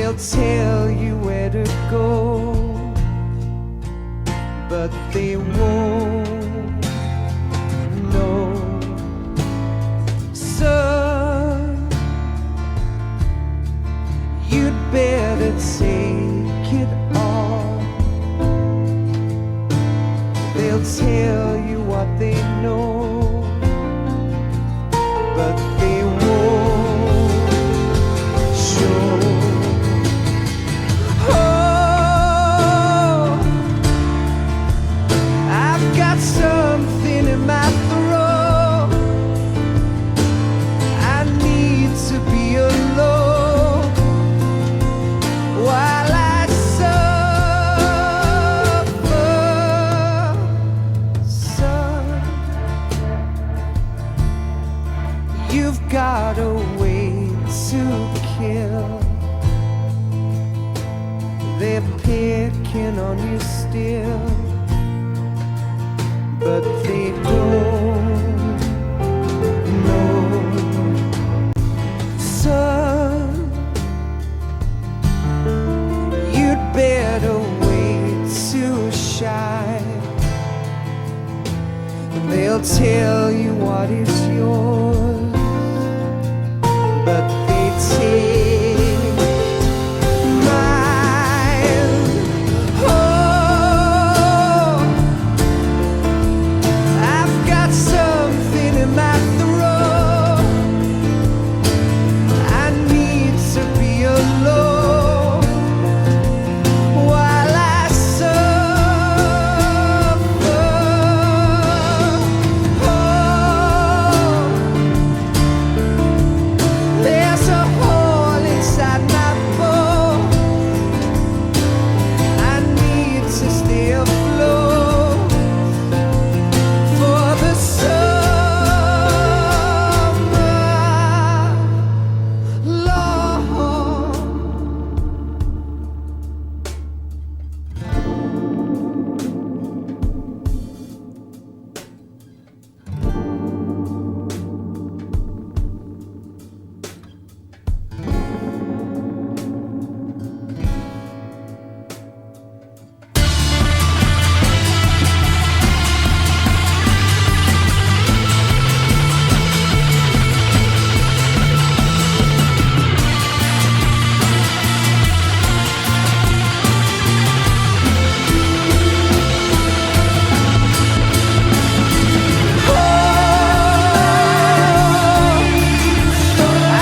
They'll tell you where to go, but they won't know. Son, you'd better take it all. They'll tell you what they know, but they won't show. Oh, I've got something in my throat. I need to be alone while I suffer. Son, you've got a way to kill. They're picking on you still, but they don't know. Son, you'd better wait to shine. They'll tell you what is yours, but they take mine. Oh, I've got something in my throat. I need to be alone while I suffer. Oh, there's a hole inside my bone. I need to stay afloat for the summer. Lord,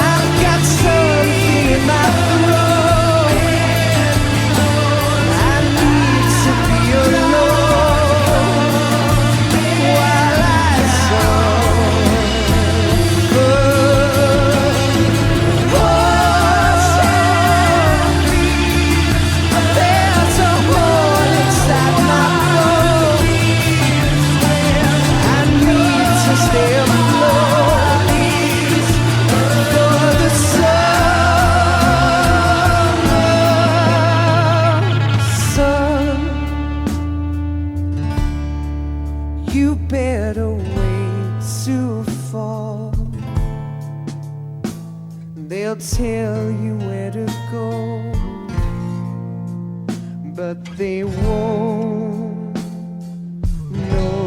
I've got something in my throat. I need to be alone while I suffer. Oh, there's a hole inside my bone. I need to stay afloat for the summer. Son, you better wait to fall. They'll tell you where to go, but they won't know.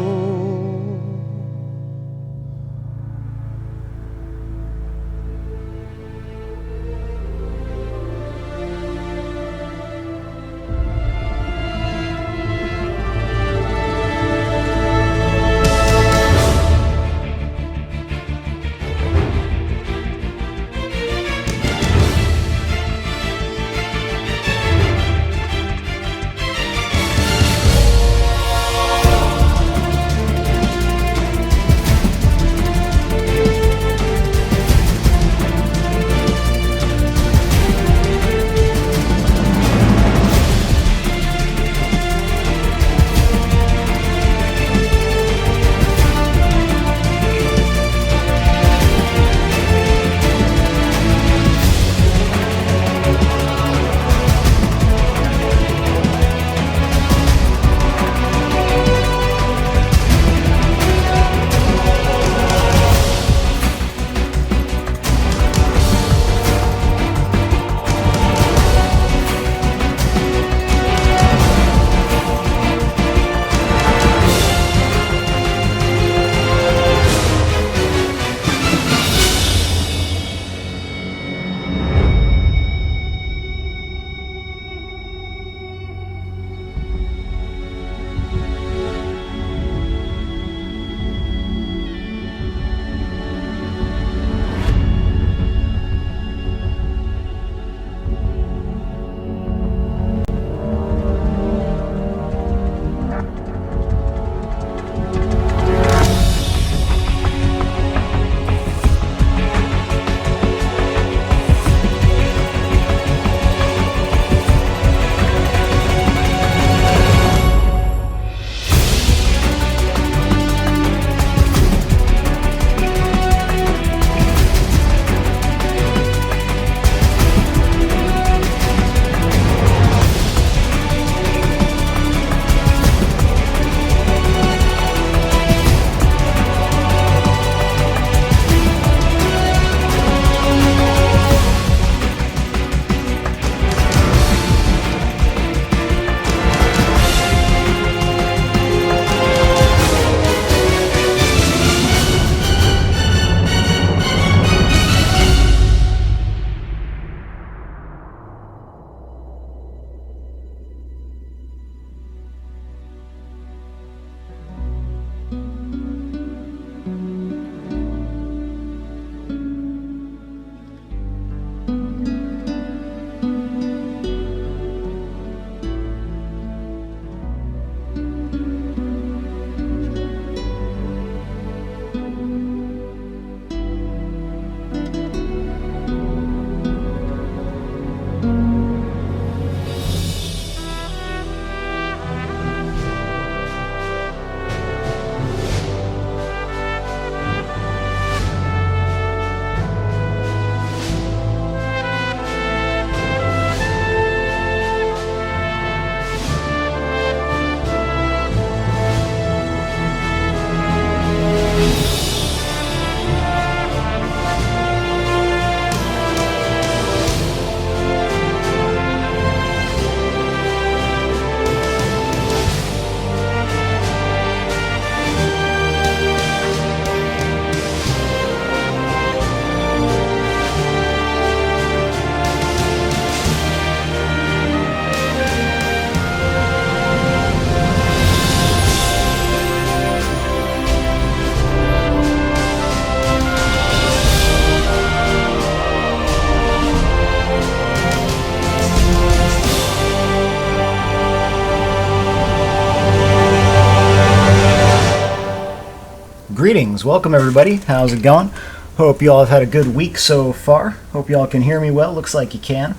Greetings, welcome everybody. How's it going? Hope you all have had a good week so far. Hope you all can hear me well. Looks like you can.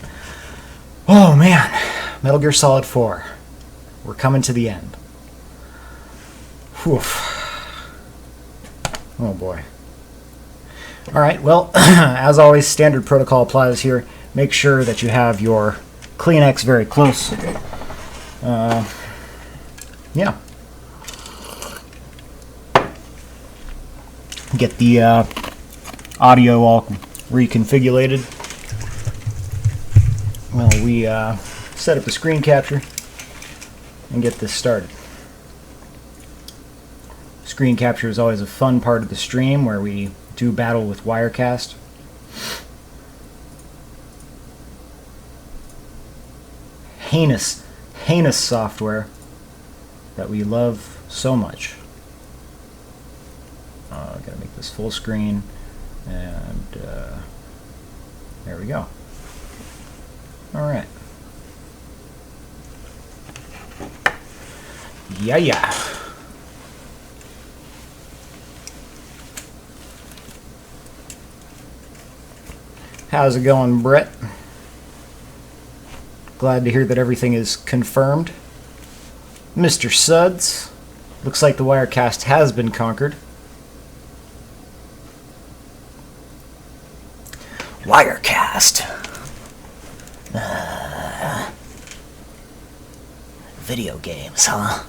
Oh man, Metal Gear Solid 4. We're coming to the end. Whew. Oh boy. Alright, well, as always, standard protocol applies here. Make sure that you have your Kleenex very close. Yeah. Get the audio all reconfigured. Well, we set up the screen capture and get this started. Screen capture is always a fun part of the stream where we do battle with Wirecast. Heinous software that we love so much. Gotta make this full screen, and there we go. Alright. Yeah. How's it going, Brett? Glad to hear that everything is confirmed. Mr. Suds, looks like the Wirecast has been conquered. Wirecast. Video games, huh?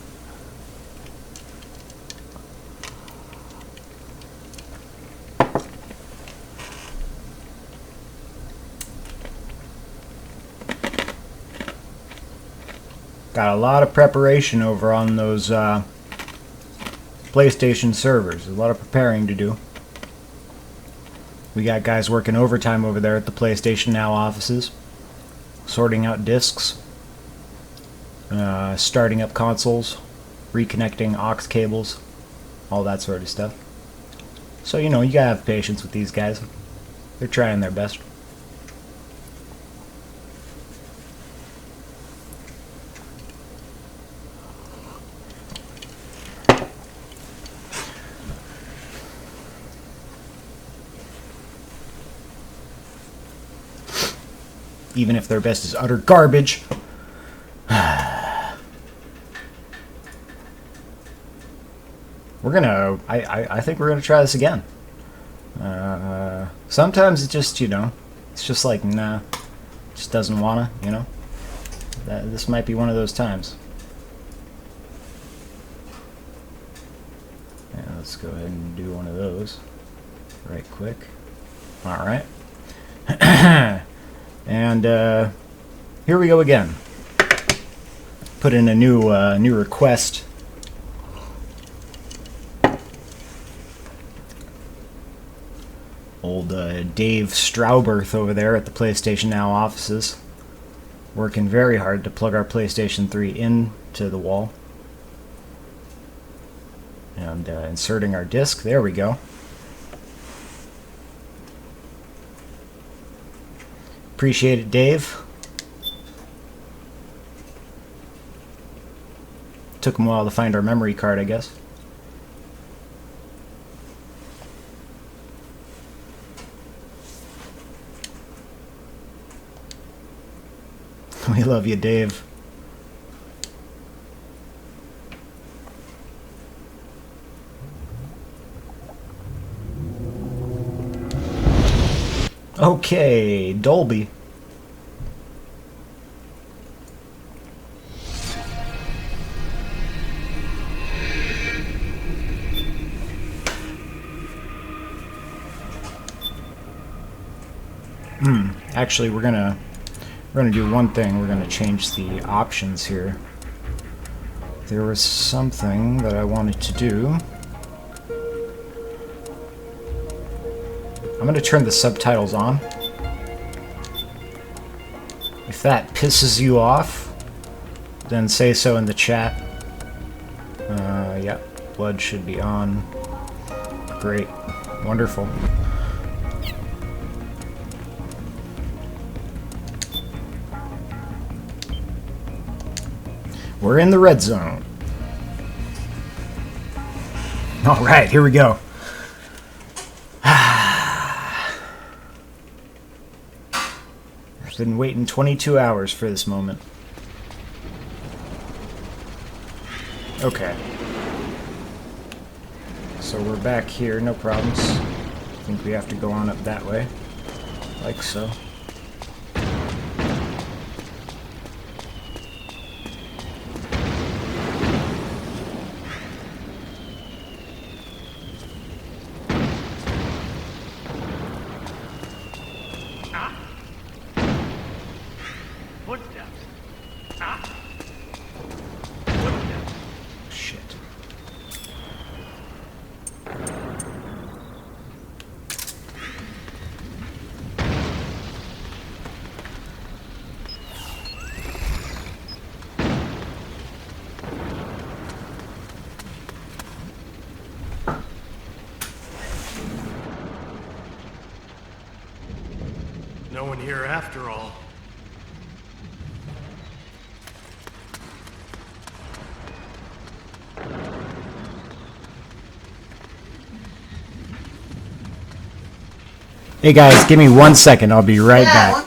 Got a lot of preparation over on those PlayStation servers. A lot of preparing to do. We got guys working overtime over there at the PlayStation Now offices, sorting out discs, starting up consoles, reconnecting aux cables, all that sort of stuff. So, you know, you gotta have patience with these guys. They're trying their best. Even if their best is utter garbage. I think we're gonna try this again. Sometimes it's just, you know, it's just like, nah, just doesn't wanna, you know. This might be one of those times. Yeah, let's go ahead and do one of those right quick. All right. And here we go again. Put in a new request. Old Dave Strouberth over there at the PlayStation Now offices, working very hard to plug our PlayStation 3 into the wall. And inserting our disc. There we go. Appreciate it, Dave. Took him a while to find our memory card, I guess. We love you, Dave. Okay, Dolby. Actually, we're gonna do one thing. We're gonna change the options here. There was something that I wanted to do. I'm gonna turn the subtitles on. If that pisses you off, then say so in the chat. Yeah, blood should be on. Great. Wonderful. We're in the red zone. Alright, here we go. Been waiting 22 hours for this moment. Okay. So we're back here, no problems. I think we have to go on up that way. Like so. No one here after all. Hey guys, give me 1 second. I'll be right back.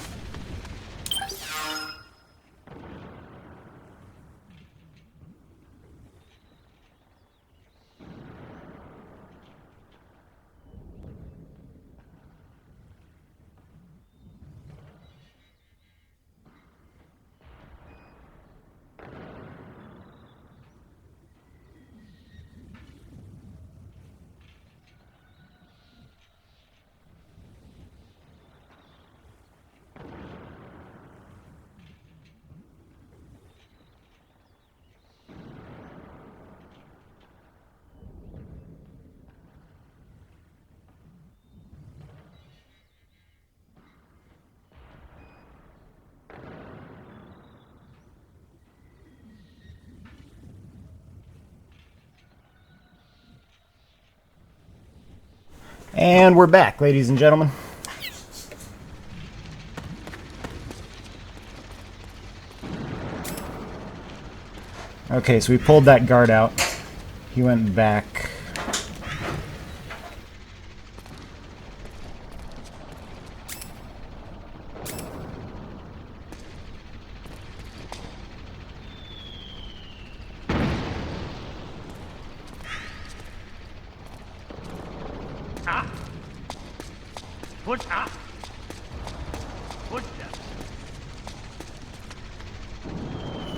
And we're back, ladies and gentlemen. Okay, so we pulled that guard out. He went back.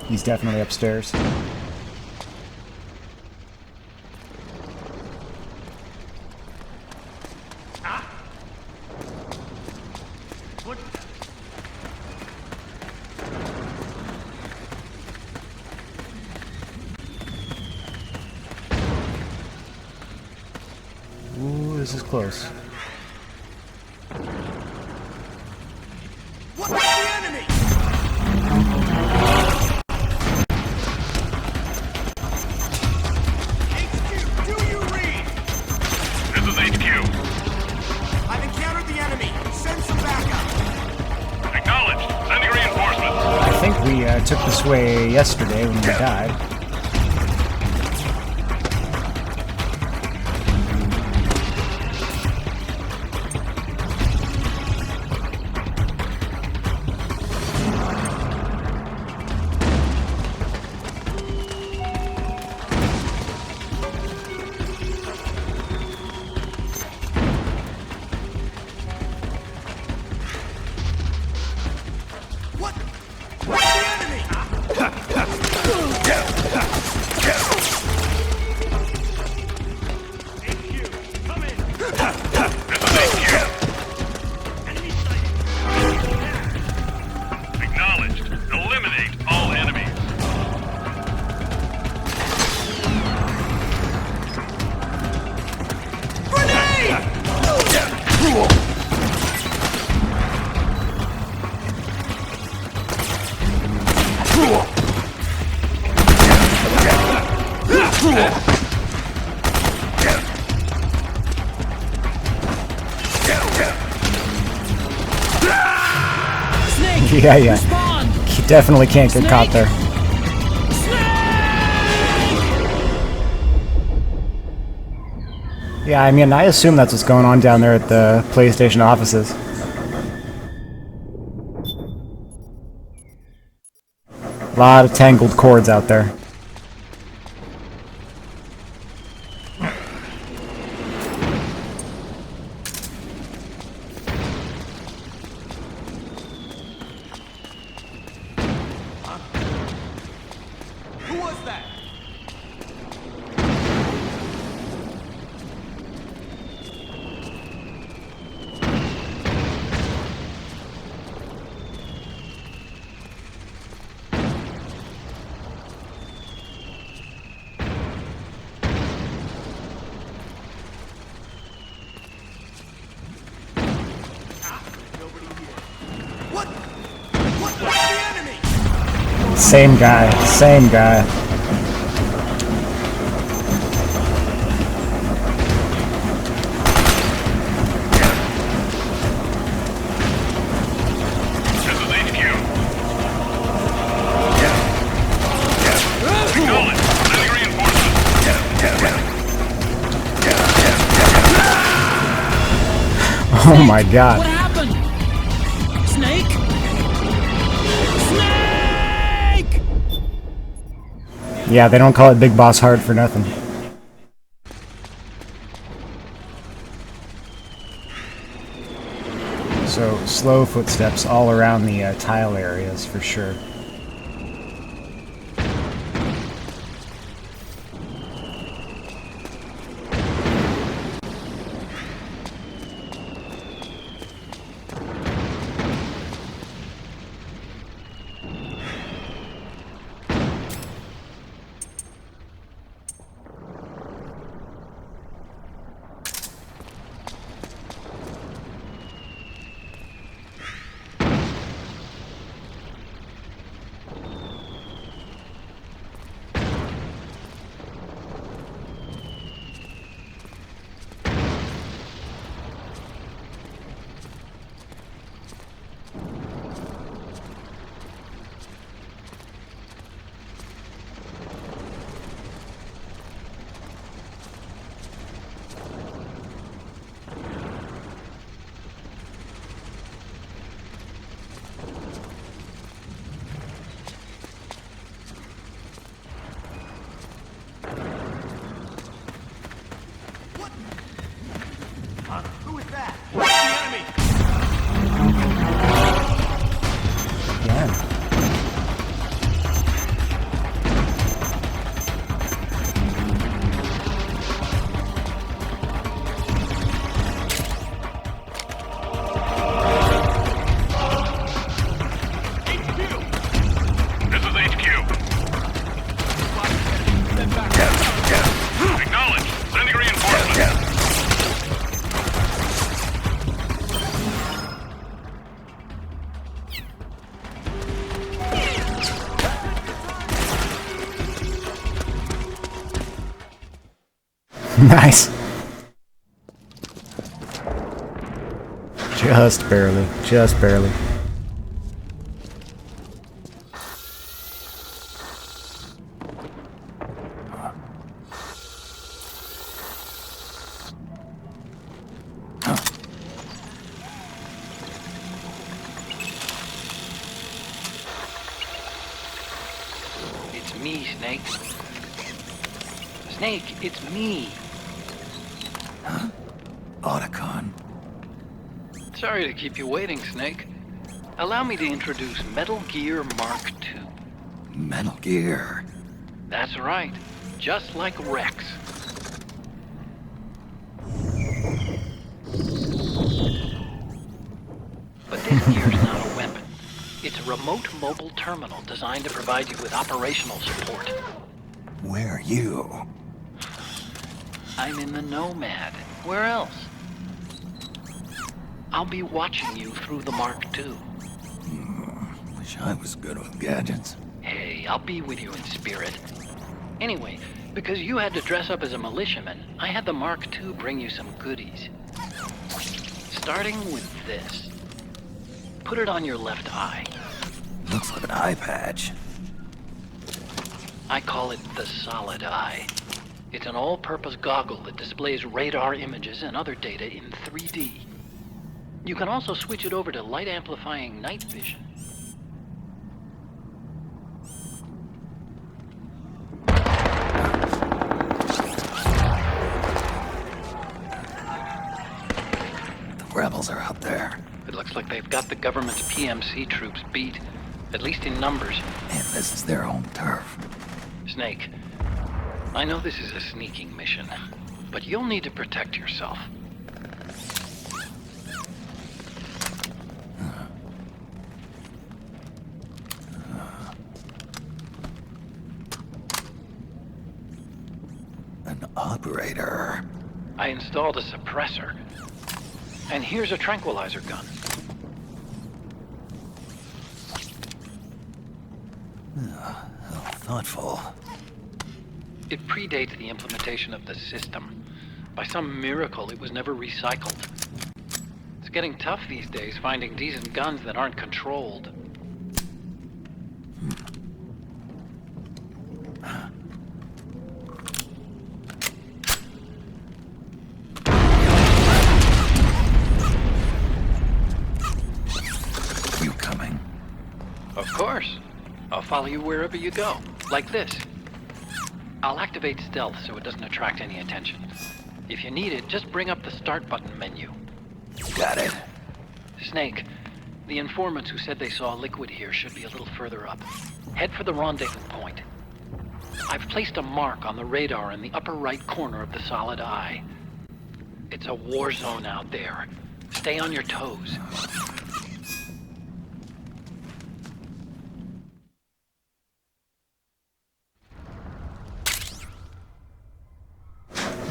He's definitely upstairs. Ooh, this is close. What's the enemy? We took this way yesterday when we died. Yeah. You definitely can't get caught there. Yeah, I mean, I assume that's what's going on down there at the PlayStation offices. A lot of tangled cords out there. Who was that? What's the enemy? Same guy, same guy. This is HQ. Acknowledge. Sending reinforcements. Oh my god. What happened? Snake? Snake! Yeah, they don't call it Big Boss Hard for nothing. So, slow footsteps all around the tile areas for sure. Who is that? What's the enemy? Yeah. This is HQ. Acknowledge. Sending reinforcements. Nice. Just barely. Just barely. It's me, Snake. Snake, it's me. Otacon. Sorry to keep you waiting, Snake. Allow me to introduce Metal Gear Mark II. Metal Gear. That's right. Just like Rex. But this gear's not a weapon. It's a remote mobile terminal designed to provide you with operational support. Where are you? I'm in the Nomad. Where else? I'll be watching you through the Mark II. Wish I was good with gadgets. Hey, I'll be with you in spirit. Anyway, because you had to dress up as a militiaman, I had the Mark II bring you some goodies. Starting with this. Put it on your left eye. Looks like an eye patch. I call it the Solid Eye. It's an all-purpose goggle that displays radar images and other data in 3D. You can also switch it over to light-amplifying night vision. rebels are out there. It looks like they've got the government's PMC troops beat, at least in numbers. And this is their home turf. Snake, I know this is a sneaking mission, but you'll need to protect yourself. An operator. I installed a suppressor. And here's a tranquilizer gun. How thoughtful. It predates the implementation of the system. By some miracle, it was never recycled. It's getting tough these days finding decent guns that aren't controlled. You coming? Of course. I'll follow you wherever you go. Like this. I'll activate stealth so it doesn't attract any attention. If you need it, just bring up the start button menu. Got it. Snake, the informants who said they saw liquid here should be a little further up. Head for the rendezvous point. I've placed a mark on the radar in the upper right corner of the solid eye. It's a war zone out there. Stay on your toes.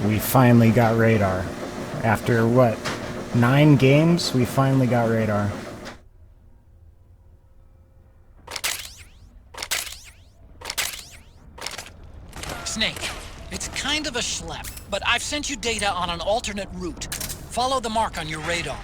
We finally got radar. After, what, 9 games? We finally got radar. Snake, it's kind of a schlep, but I've sent you data on an alternate route. Follow the mark on your radar.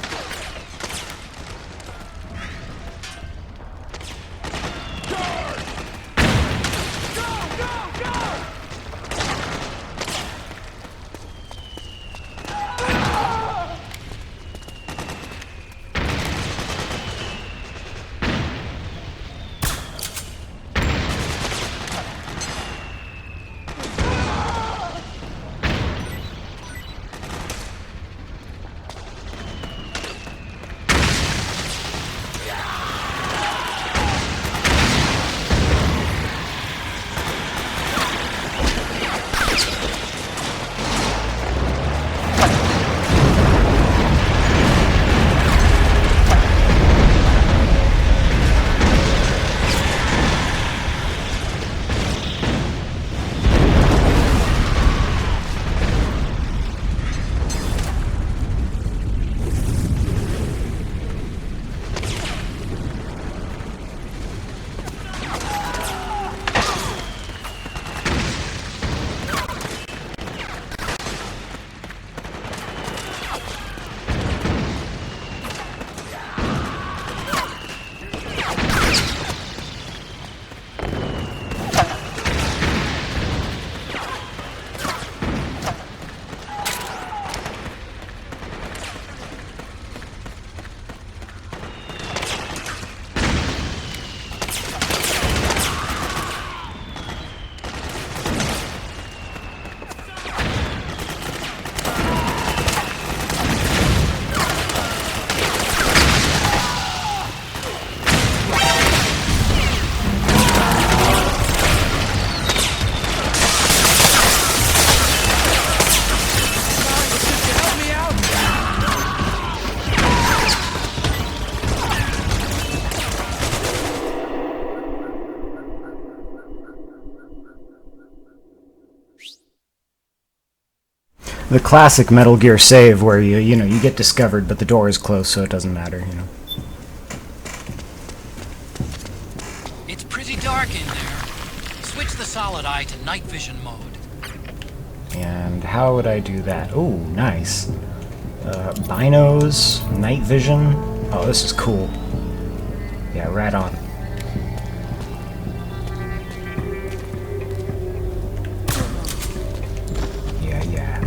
The classic Metal Gear save where you get discovered but the door is closed so it doesn't matter, It's pretty dark in there. Switch the solid eye to night vision mode. And how would I do that? Oh, nice. Binos, night vision. Oh, this is cool. Yeah, right on. Yeah.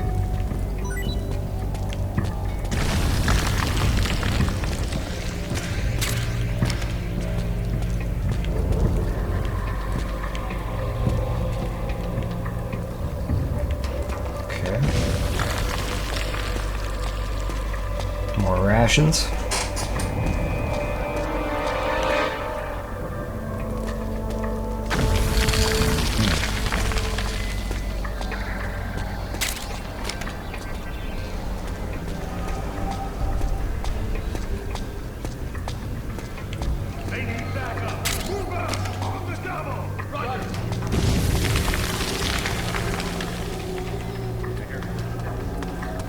Okay. More rations.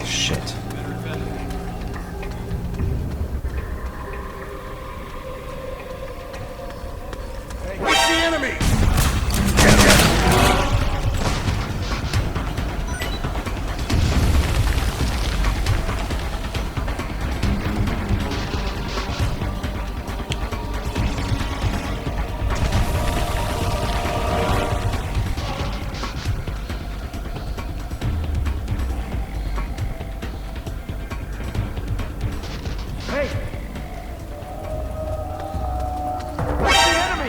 Shit. What's the enemy?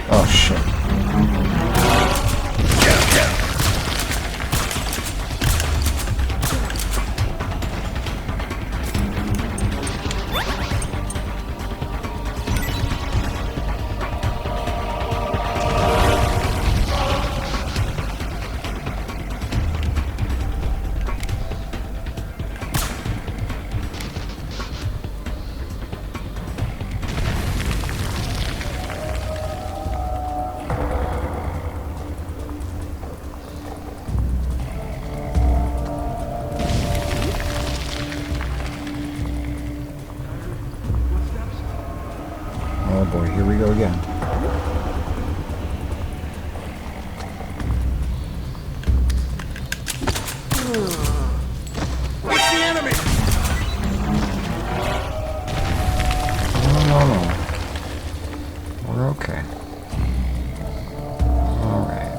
Oh shit. Oh boy, here we go again. What's the enemy? No. We're okay. Alright.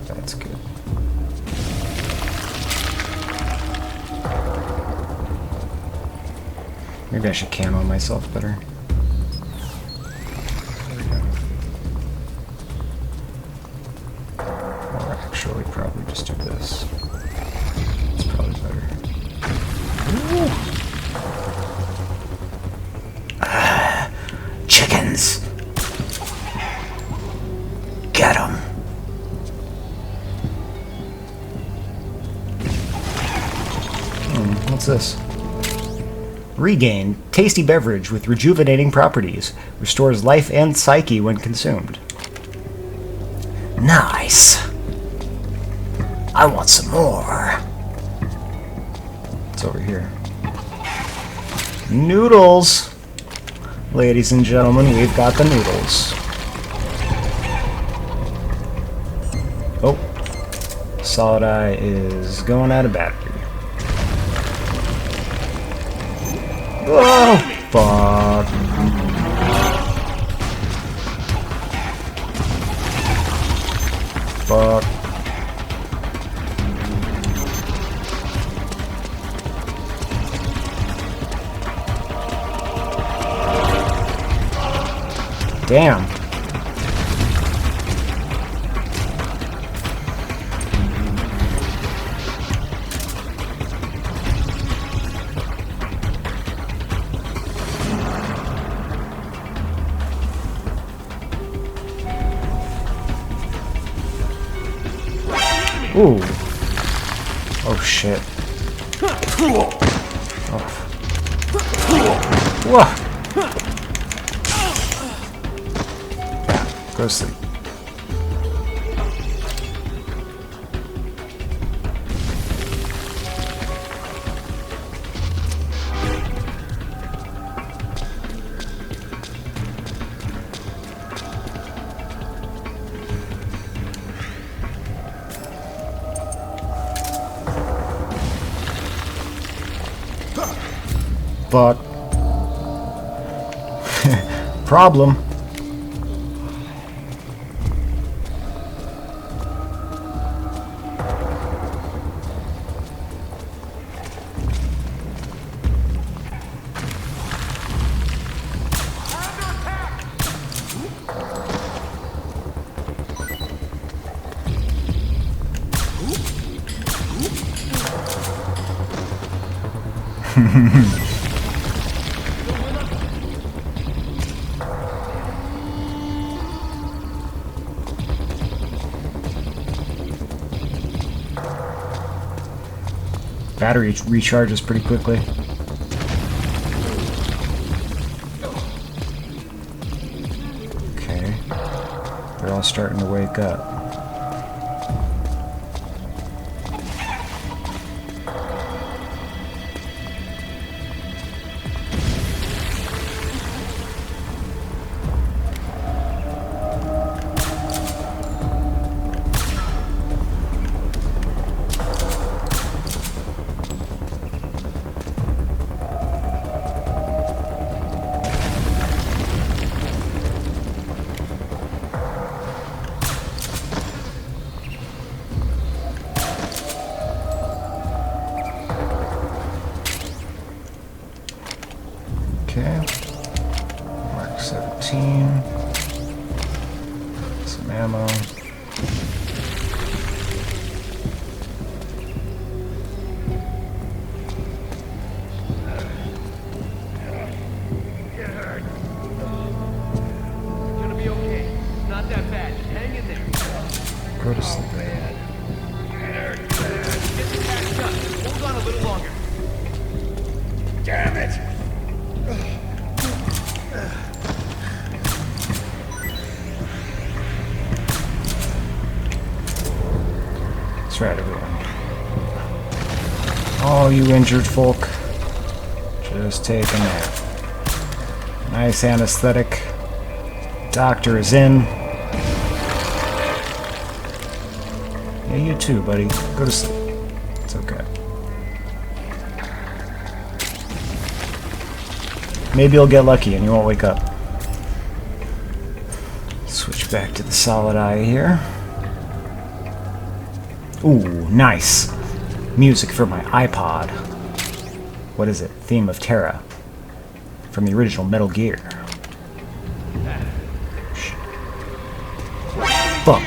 That's good. Maybe I should camo myself better. There we go. Or actually, probably just do this. It's probably better. Chickens! Get 'em! What's this? Regain. Tasty beverage with rejuvenating properties. Restores life and psyche when consumed. Nice! I want some more. It's over here. Noodles! Ladies and gentlemen, we've got the noodles. Oh. Solid Eye is going out of battery. Oh, fuck. Fuck. Damn. Ooh. Oh shit. Oh. Whoa. Yeah, go to sleep. Fuck. Problem. Battery recharges pretty quickly. Okay. They're all starting to wake up. Okay. Mark 17. Some ammo. Gonna be okay. Not that bad. Just hang in there. Go to sleep. Get the cat shut. Hold on a little longer. Damn it! That's right, everyone. All you injured folk, just take a nap. Nice anesthetic. Doctor is in. Yeah, you too, buddy. Go to sleep. It's okay. Maybe you'll get lucky and you won't wake up. Switch back to the solid eye here. Ooh, nice. Music for my iPod. What is it? Theme of Terra. From the original Metal Gear. Fuck.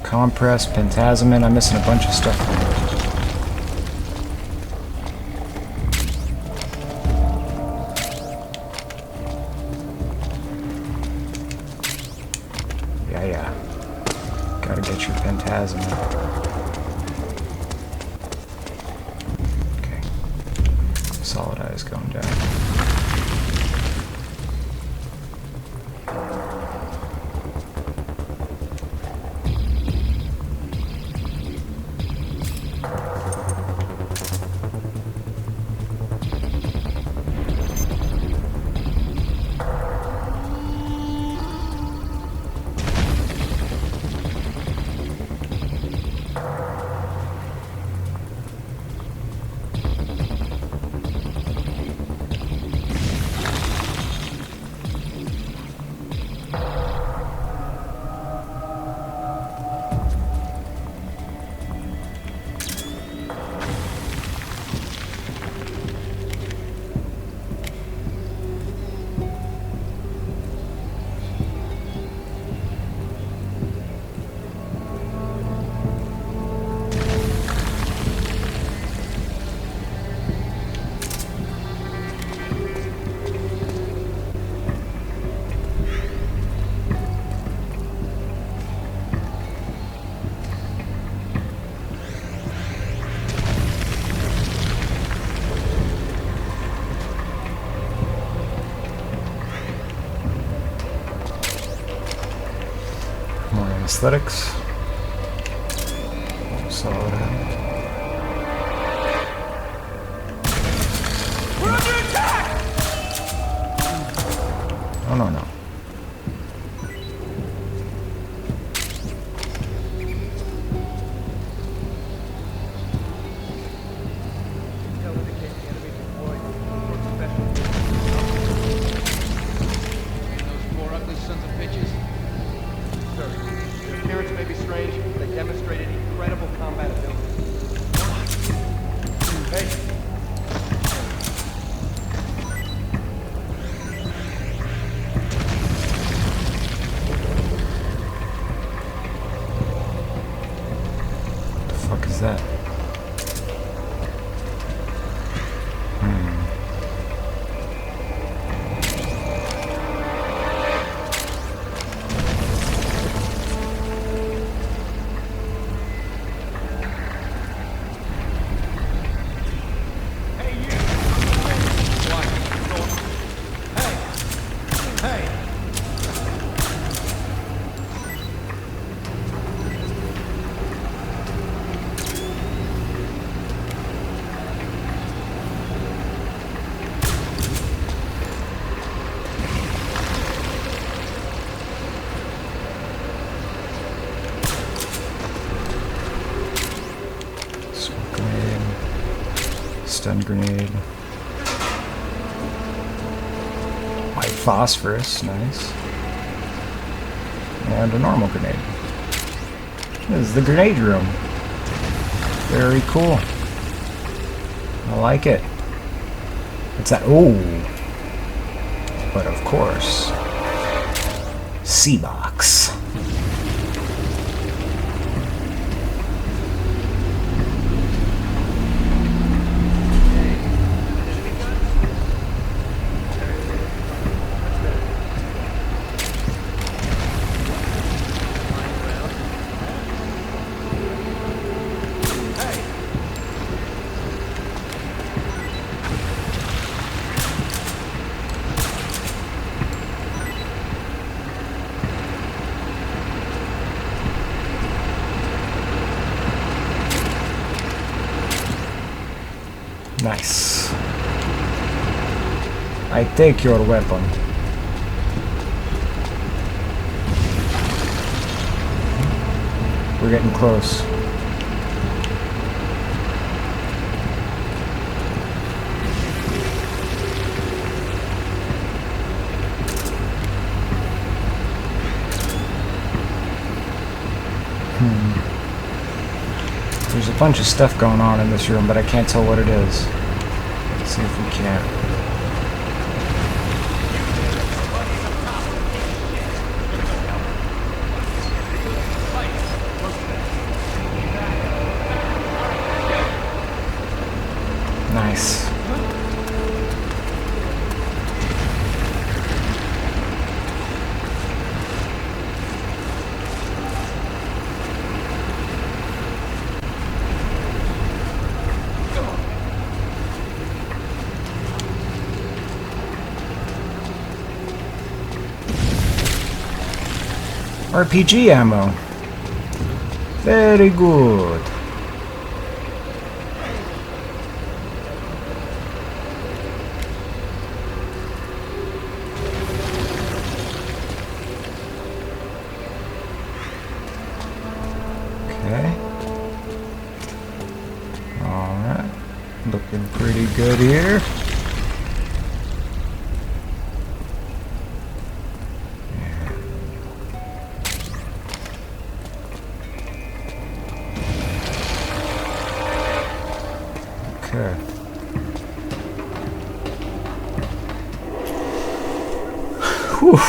Compress, Pentazamin. I'm missing a bunch of stuff. Yeah. Gotta get your Pentazamin. Okay. Solid eye is going down. Aesthetics. Solid eye. We're under attack! Oh no. Tell indicate the enemy deployed. Special Stun grenade. White phosphorus, nice. And a normal grenade. This is the grenade room. Very cool. I like it. What's that? Oh! But of course, C-Box. Nice. I take your weapon. We're getting close. There's a bunch of stuff going on in this room, but I can't tell what it is. Let's see if we can. Nice. RPG ammo. Very good. Okay. Alright. Looking pretty good here. Okay. Whew.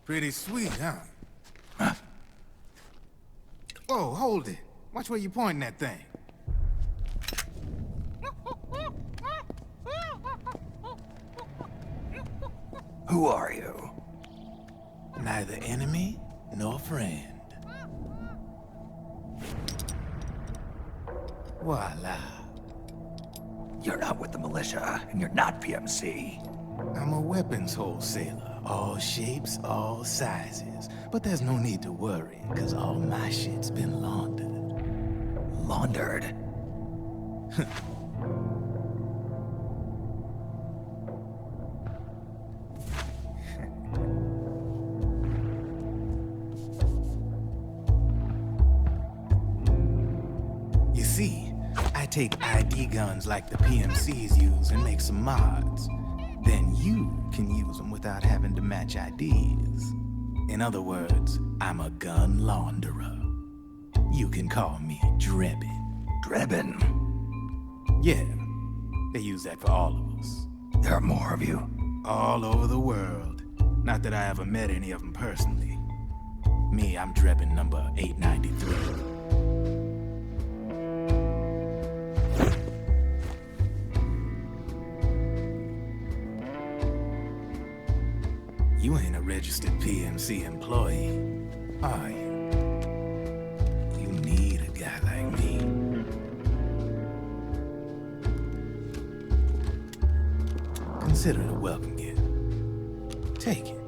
Pretty sweet, huh? Whoa, hold it. Watch where you pointing that thing. Who are you? Neither enemy nor friend. Voila. You're not with the militia, and you're not PMC. I'm a weapons wholesaler. All shapes, all sizes. But there's no need to worry, because all my shit's been laundered. Laundered? You see, I take ID guns like the PMCs use and make some mods. Then you can use them without having to match IDs. In other words, I'm a gun launderer. You can call me Drebin. Drebin? Yeah, they use that for all of us. There are more of you. All over the world. Not that I ever met any of them personally. Me, I'm Drebin number 893. you ain't a registered PMC employee, are you? You need a guy like me. Consider it a welcome gift. Take it.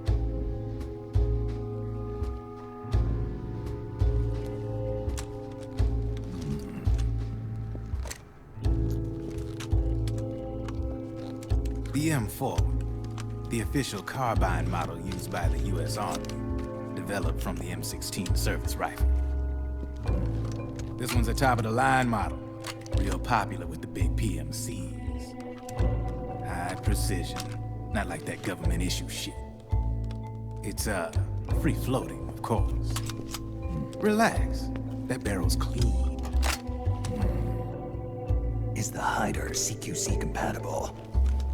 The M4, the official carbine model used by the U.S. Army, developed from the M16 service rifle. This one's a top-of-the-line model, real popular with the big PMCs. High precision, not like that government issue shit. It's, free-floating, of course. Relax, that barrel's clean. Is the hider CQC compatible?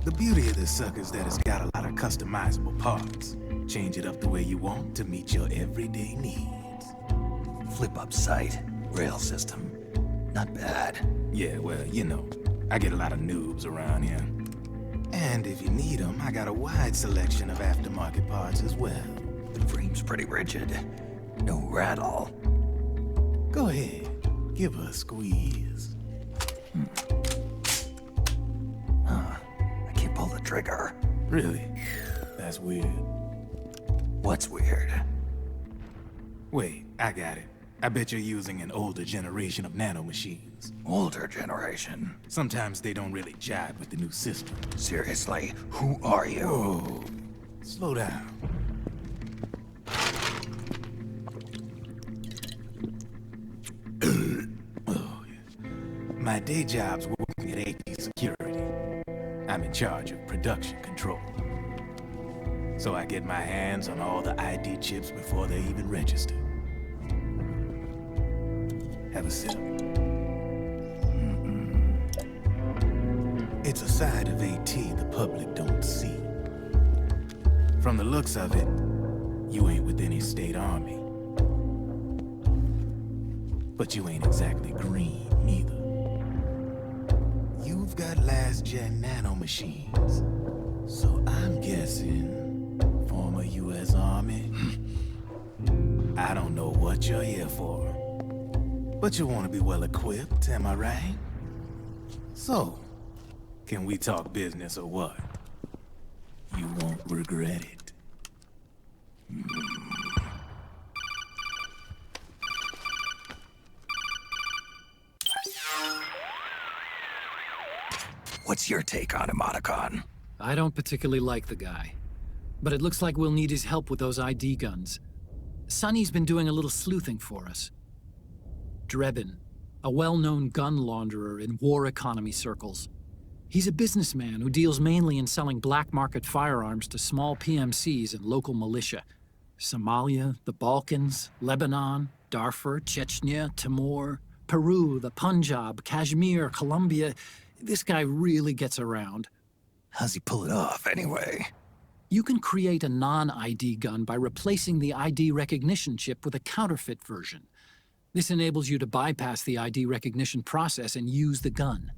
The beauty of this sucker is that it's got a lot of customizable parts. Change it up the way you want to meet your everyday needs. Flip-up sight, rail system. Not bad. Yeah, well, you know, I get a lot of noobs around here. And if you need them, I got a wide selection of aftermarket parts as well. The frame's pretty rigid. No rattle. Go ahead, give her a squeeze. I can't pull the trigger. Really? That's weird. What's weird? Wait, I got it. I bet you're using an older generation of nanomachines. Older generation? Sometimes they don't really jive with the new system. Seriously, who are you? Whoa, slow down. Oh, yeah. My day job's working at AT Security. I'm in charge of production control. So I get my hands on all the ID chips before they even register. Have a sip. It's a side of AT the public don't see. From the looks of it, you ain't with any state army. But you ain't exactly green, neither. You've got last-gen nanomachines. So I'm guessing, former U.S. Army? I don't know what you're here for. But you want to be well-equipped, am I right? So, can we talk business or what? You won't regret it. What's your take on Emoticon? I don't particularly like the guy. But it looks like we'll need his help with those ID guns. Sonny's been doing a little sleuthing for us. Drebin, a well-known gun launderer in war economy circles. He's a businessman who deals mainly in selling black market firearms to small PMCs and local militia. Somalia, the Balkans, Lebanon, Darfur, Chechnya, Timor, Peru, the Punjab, Kashmir, Colombia. This guy really gets around. How's he pull it off, anyway? You can create a non-ID gun by replacing the ID recognition chip with a counterfeit version. This enables you to bypass the ID recognition process and use the gun.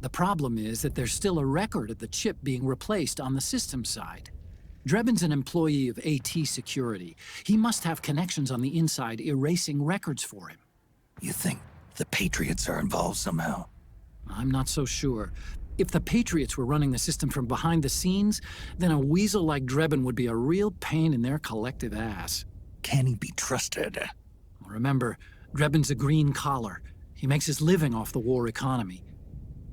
The problem is that there's still a record of the chip being replaced on the system side. Drebin's an employee of AT Security. He must have connections on the inside erasing records for him. You think the Patriots are involved somehow? I'm not so sure. If the Patriots were running the system from behind the scenes, then a weasel like Drebin would be a real pain in their collective ass. Can he be trusted? Remember, Drebin's a green collar. He makes his living off the war economy.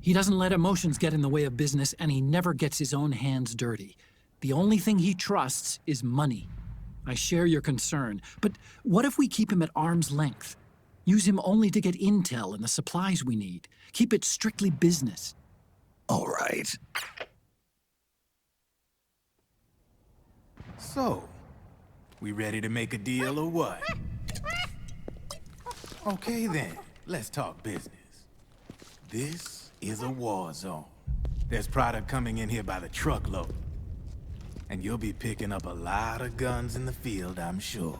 He doesn't let emotions get in the way of business, and he never gets his own hands dirty. The only thing he trusts is money. I share your concern, but what if we keep him at arm's length? Use him only to get intel and the supplies we need. Keep it strictly business. All right. So, we ready to make a deal or what? Okay then, let's talk business. This is a war zone. There's product coming in here by the truckload. And you'll be picking up a lot of guns in the field, I'm sure.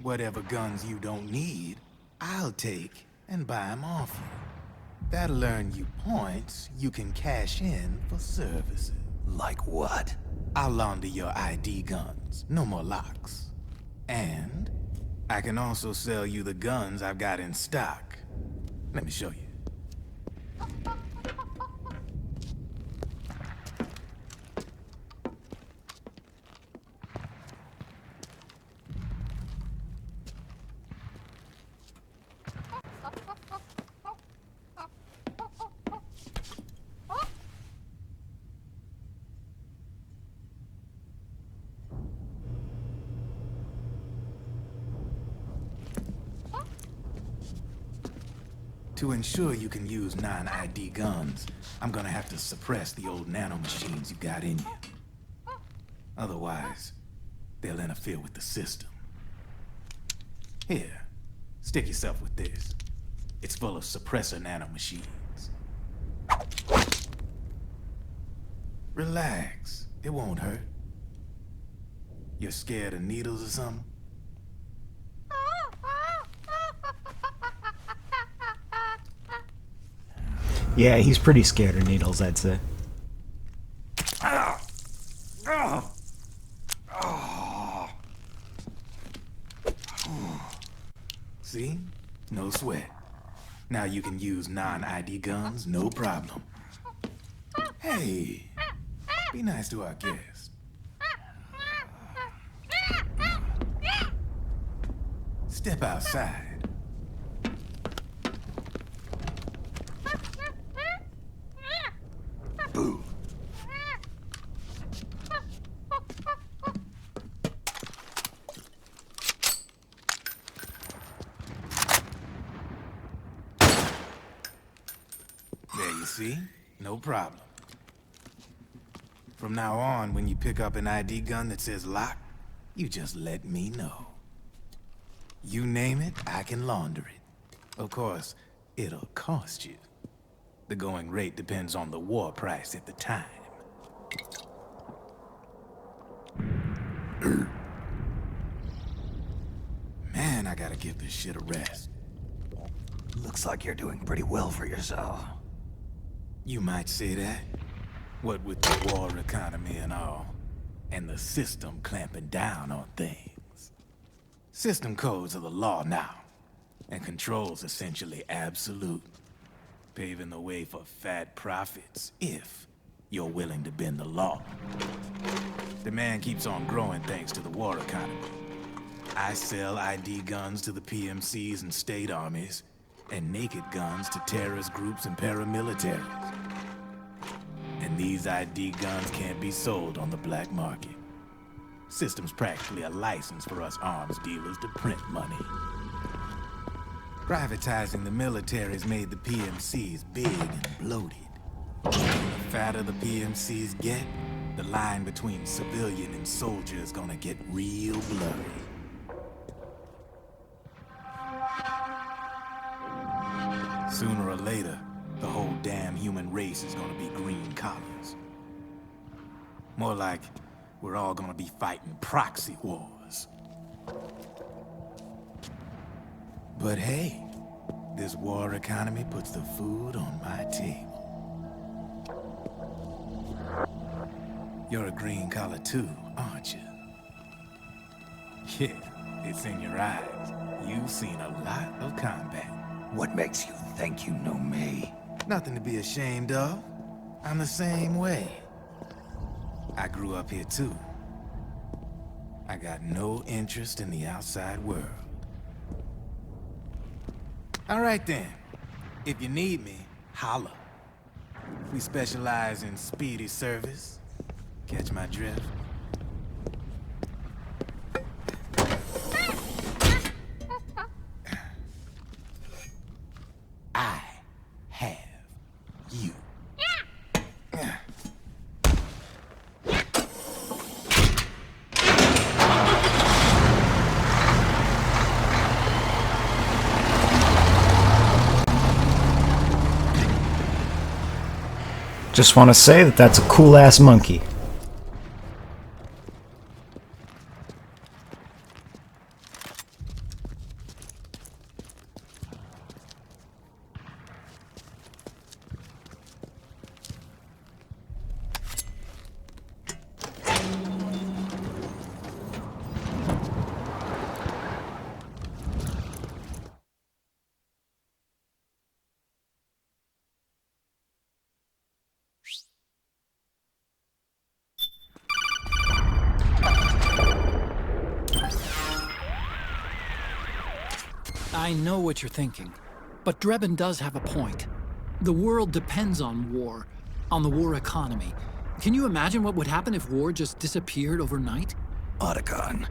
Whatever guns you don't need, I'll take and buy them off you. That'll earn you points you can cash in for services. Like what? I'll launder your ID guns. No more locks. And I can also sell you the guns I've got in stock. Let me show you. To ensure you can use non-ID guns, I'm gonna have to suppress the old nanomachines you got in you. Otherwise, they'll interfere with the system. Here, stick yourself with this. It's full of suppressor nanomachines. Relax, it won't hurt. You're scared of needles or something? Yeah, he's pretty scared of needles, I'd say. See? No sweat. Now you can use non-ID guns, no problem. Hey, be nice to our guest. Step outside. Boo. There you see? No problem. From now on, when you pick up an ID gun that says lock, you just let me know. You name it, I can launder it. Of course, it'll cost you. The going rate depends on the war price at the time. Man, I gotta give this shit a rest. Looks like you're doing pretty well for yourself. You might say that. What with the war economy and all, and the system clamping down on things. System codes are the law now, and control's essentially absolute, paving the way for fat profits if you're willing to bend the law. Demand keeps on growing thanks to the war economy. I sell ID guns to the PMCs and state armies, and naked guns to terrorist groups and paramilitaries. And these ID guns can't be sold on the black market. System's practically a license for us arms dealers to print money. Privatizing the military's made the PMCs big and bloated. The fatter the PMCs get, the line between civilian and soldier is gonna get real blurry. Sooner or later, the whole damn human race is gonna be green collars. More like we're all gonna be fighting proxy wars. But hey, this war economy puts the food on my table. You're a green collar too, aren't you? Yeah, it's in your eyes. You've seen a lot of combat. What makes you think you know me? Nothing to be ashamed of. I'm the same way. I grew up here too. I got no interest in the outside world. All right then. If you need me, holla. We specialize in speedy service. Catch my drift? I have you. Just want to say that that's a cool-ass monkey. I know what you're thinking, but Drebin does have a point. The world depends on war, on the war economy. Can you imagine what would happen if war just disappeared overnight? Otacon,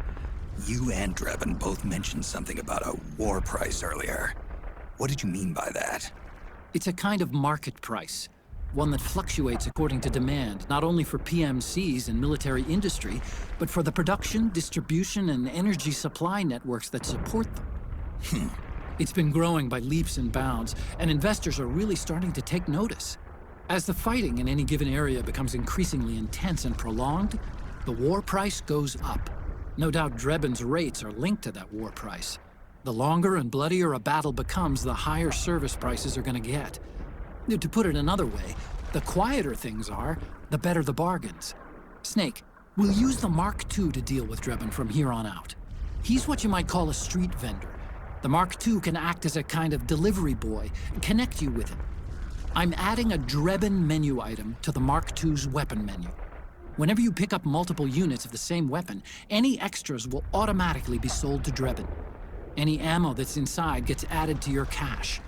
you and Drebin both mentioned something about a war price earlier. What did you mean by that? It's a kind of market price, one that fluctuates according to demand, not only for PMCs and military industry, but for the production, distribution, and energy supply networks that support them. It's been growing by leaps and bounds, and investors are really starting to take notice. As the fighting in any given area becomes increasingly intense and prolonged, the war price goes up. No doubt Drebin's rates are linked to that war price. The longer and bloodier a battle becomes, the higher service prices are going to get. To put it another way, the quieter things are, the better the bargains. Snake, we'll use the Mark II to deal with Drebin from here on out. He's what you might call a street vendor. The Mark II can act as a kind of delivery boy, connect you with him. I'm adding a Drebin menu item to the Mark II's weapon menu. Whenever you pick up multiple units of the same weapon, any extras will automatically be sold to Drebin. Any ammo that's inside gets added to your cache.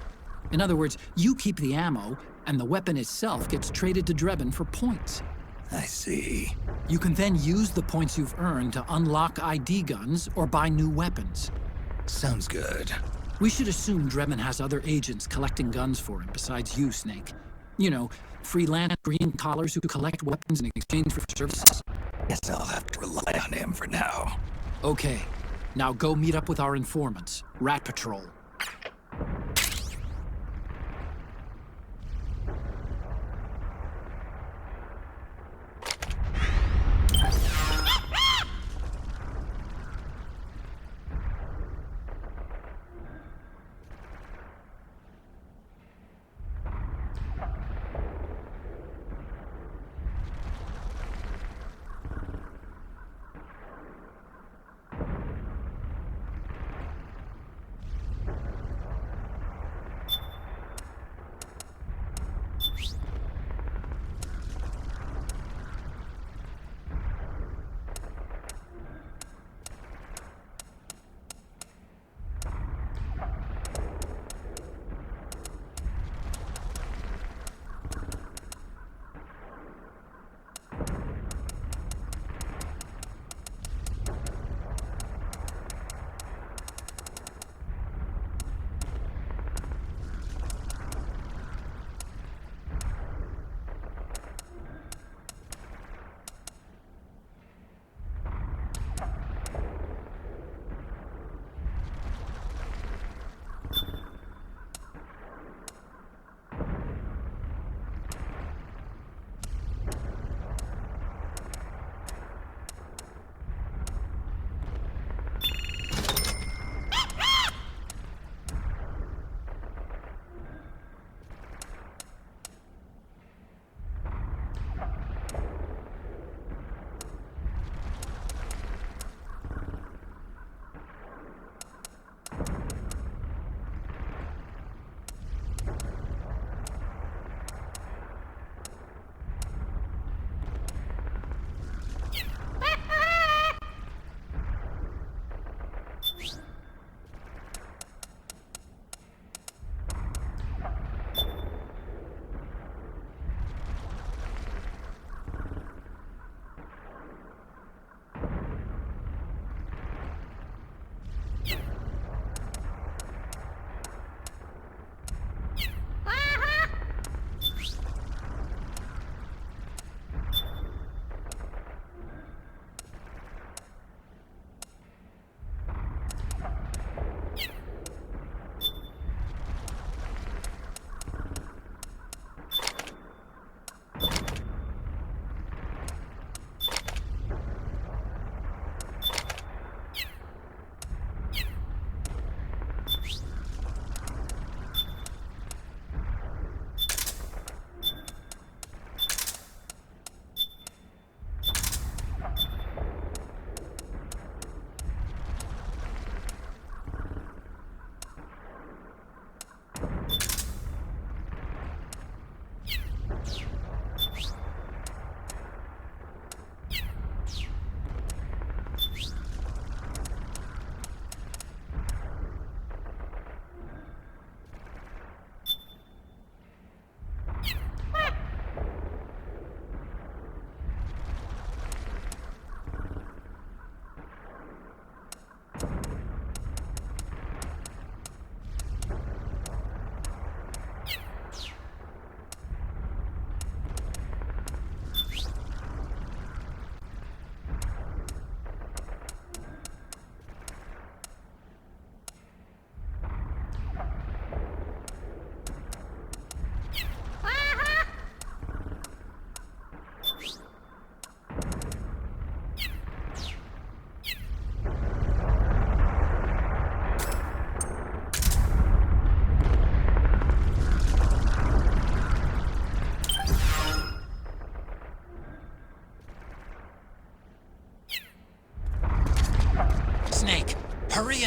In other words, you keep the ammo, and the weapon itself gets traded to Drebin for points. I see. You can then use the points you've earned to unlock ID guns or buy new weapons. Sounds good. We should assume Drebin has other agents collecting guns for him besides you, Snake. You know, freelance green collars who collect weapons in exchange for services. Guess I'll have to rely on him for now. Okay, now go meet up with our informants, Rat Patrol.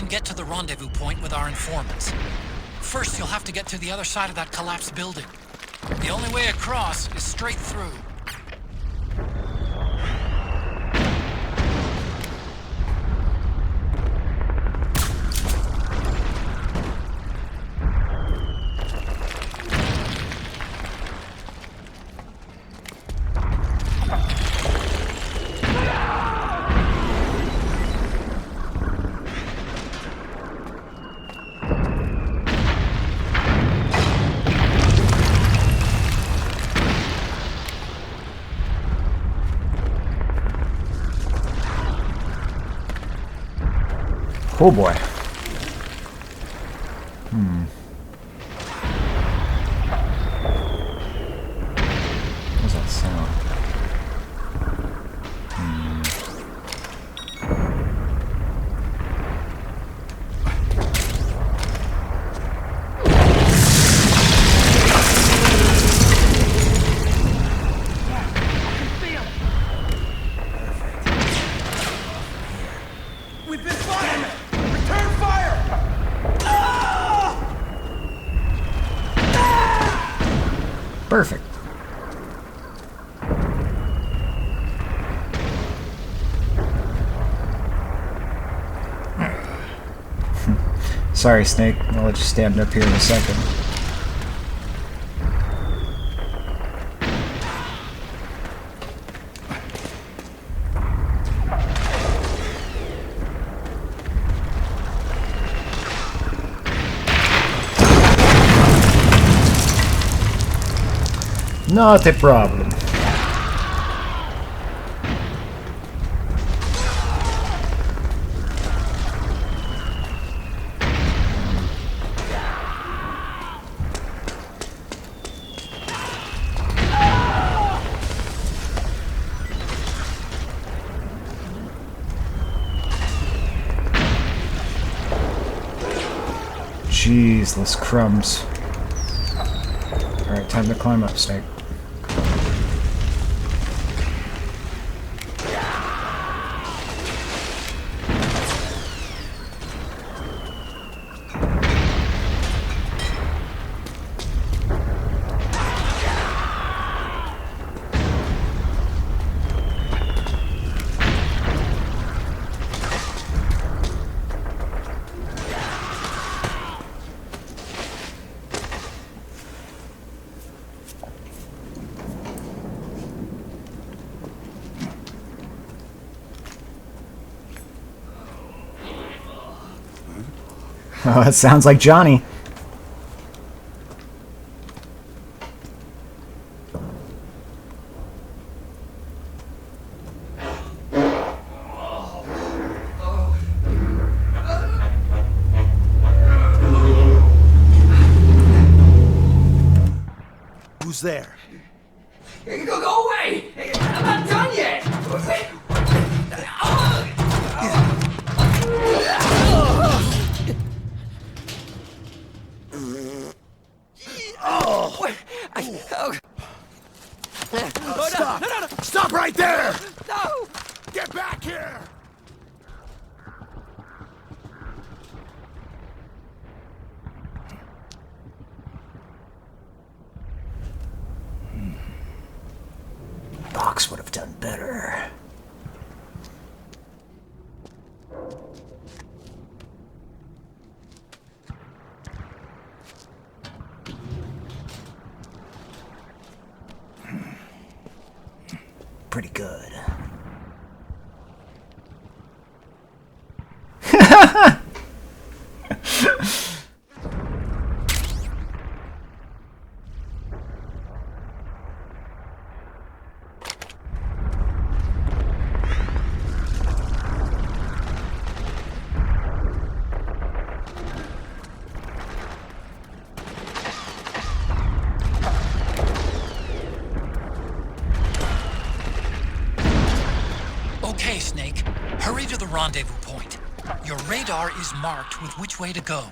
get to the rendezvous point with our informants. First, you'll have to get to the other side of that collapsed building. The only way across is straight through. Oh boy. What's that sound? We've been fired! Return fire! Perfect. Sorry, Snake. I'll let you stand up here in a second. Not a problem. Jeez, those crumbs. Alright, time to climb up, Snake. Oh, that sounds like Johnny. Who's there? Go away! I'm not done yet! Stop! Stop right there! No! Get back here! Box would have done better. Pretty good. Okay, Snake. Hurry to the rendezvous point. Your radar is marked with which way to go.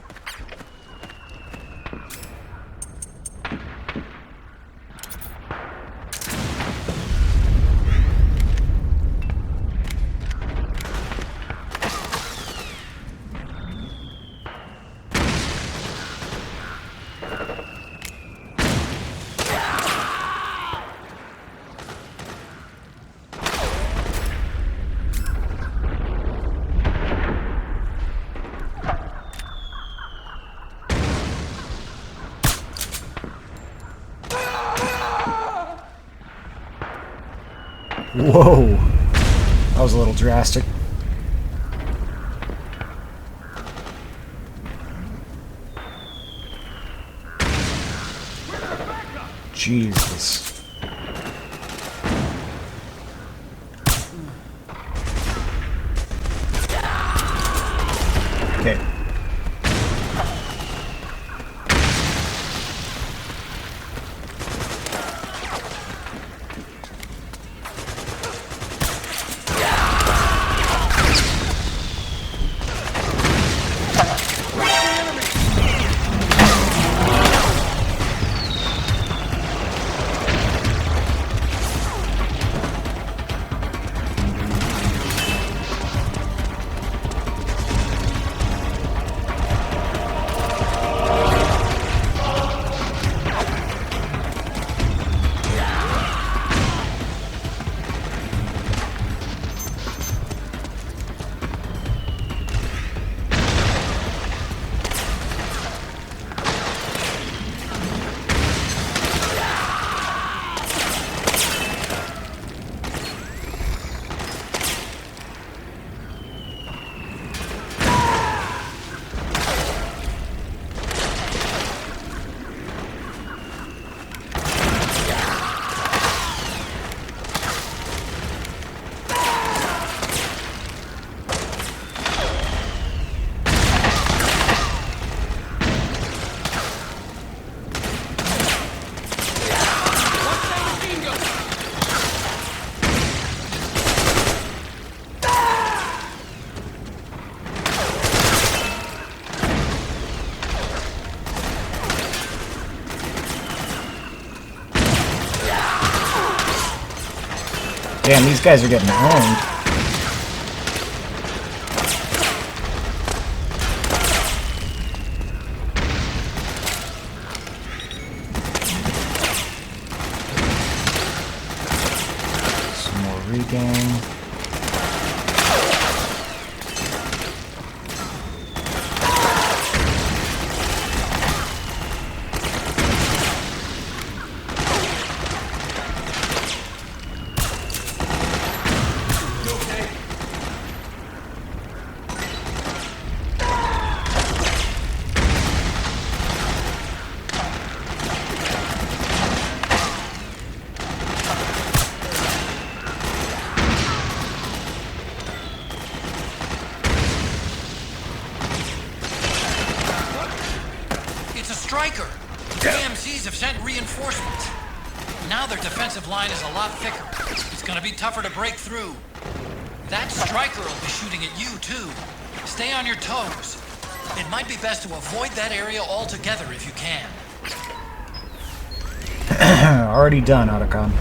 Whoa. That was a little drastic. Jesus. Okay. Damn, these guys are getting owned. Some more regain. Striker! The AMCs have sent reinforcements. Now their defensive line is a lot thicker. It's gonna be tougher to break through. That Striker will be shooting at you, too. Stay on your toes. It might be best to avoid that area altogether if you can. Already done, Otacon.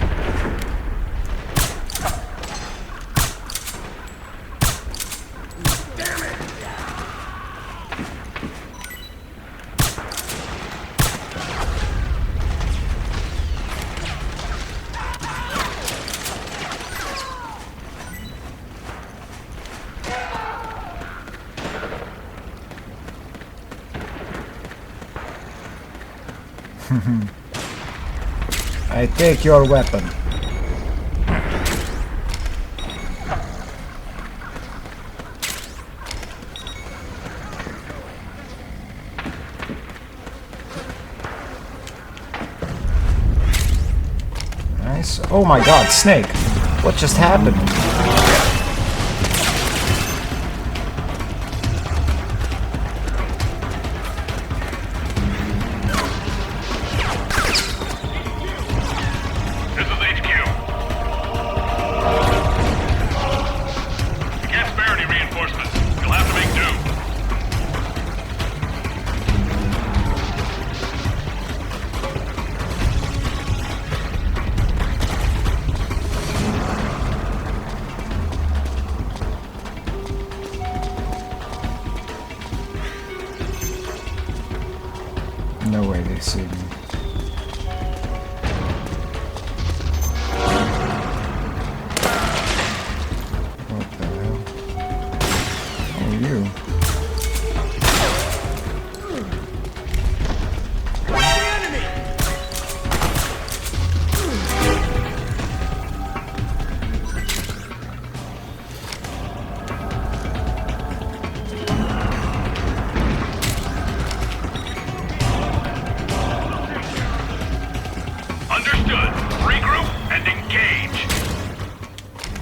I take your weapon. Nice. Oh my god, Snake! What just happened?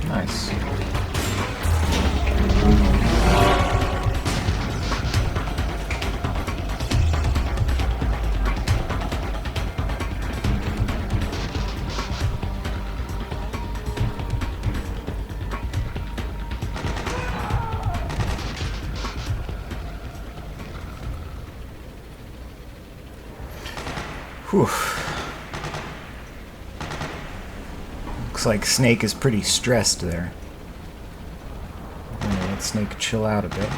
Nice. Whew. Looks like Snake is pretty stressed there. I'm gonna let Snake chill out a bit.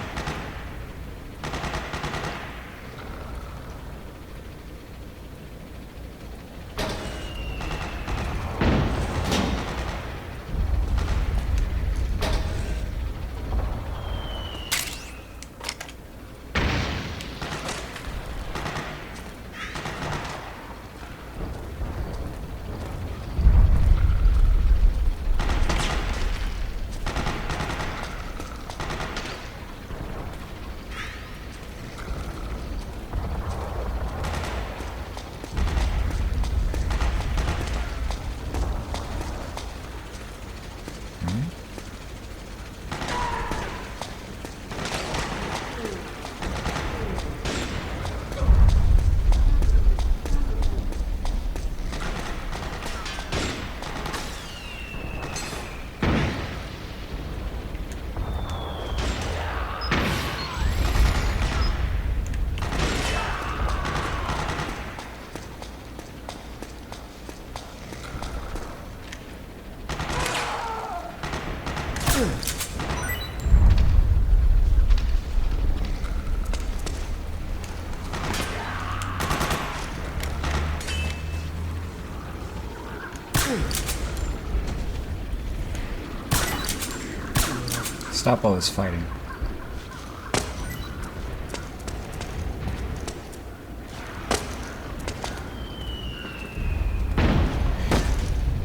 Stop all this fighting.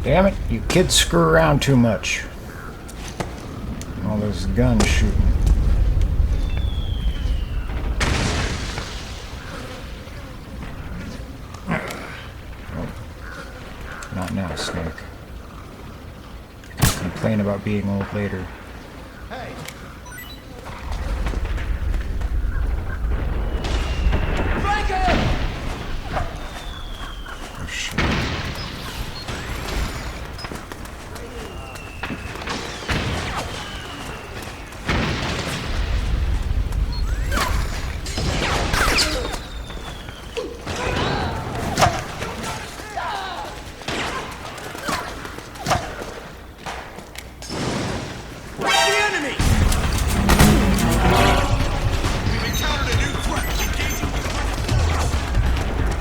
Damn it, you kids screw around too much. All those guns shooting. Oh. Not now, Snake. You can complain about being old later. Hey! Oh shit.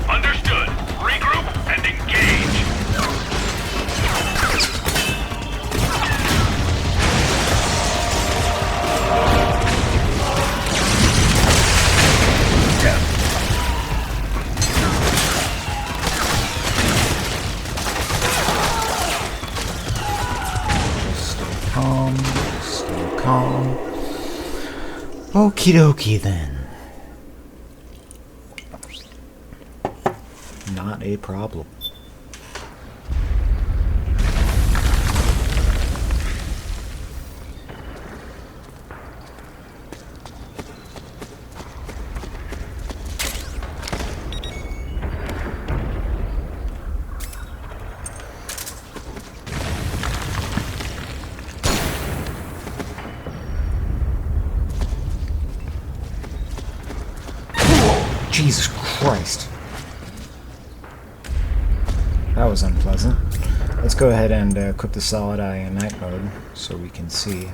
Understood. Regroup and engage. Stay calm. Stay calm. Okie dokie then. Not a problem. Jesus Christ. That was unpleasant. Let's go ahead and equip the solid eye in night mode so we can see.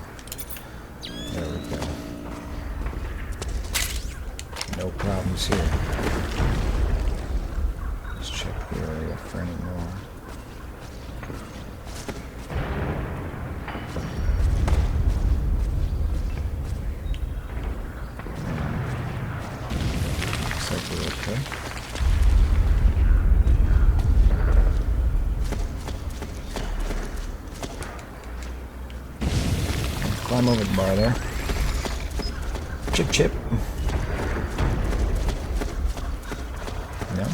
There we go. No problems here. Let's check the area for any more. Looks like we're okay. Climb over the bar there. Chip chip. No?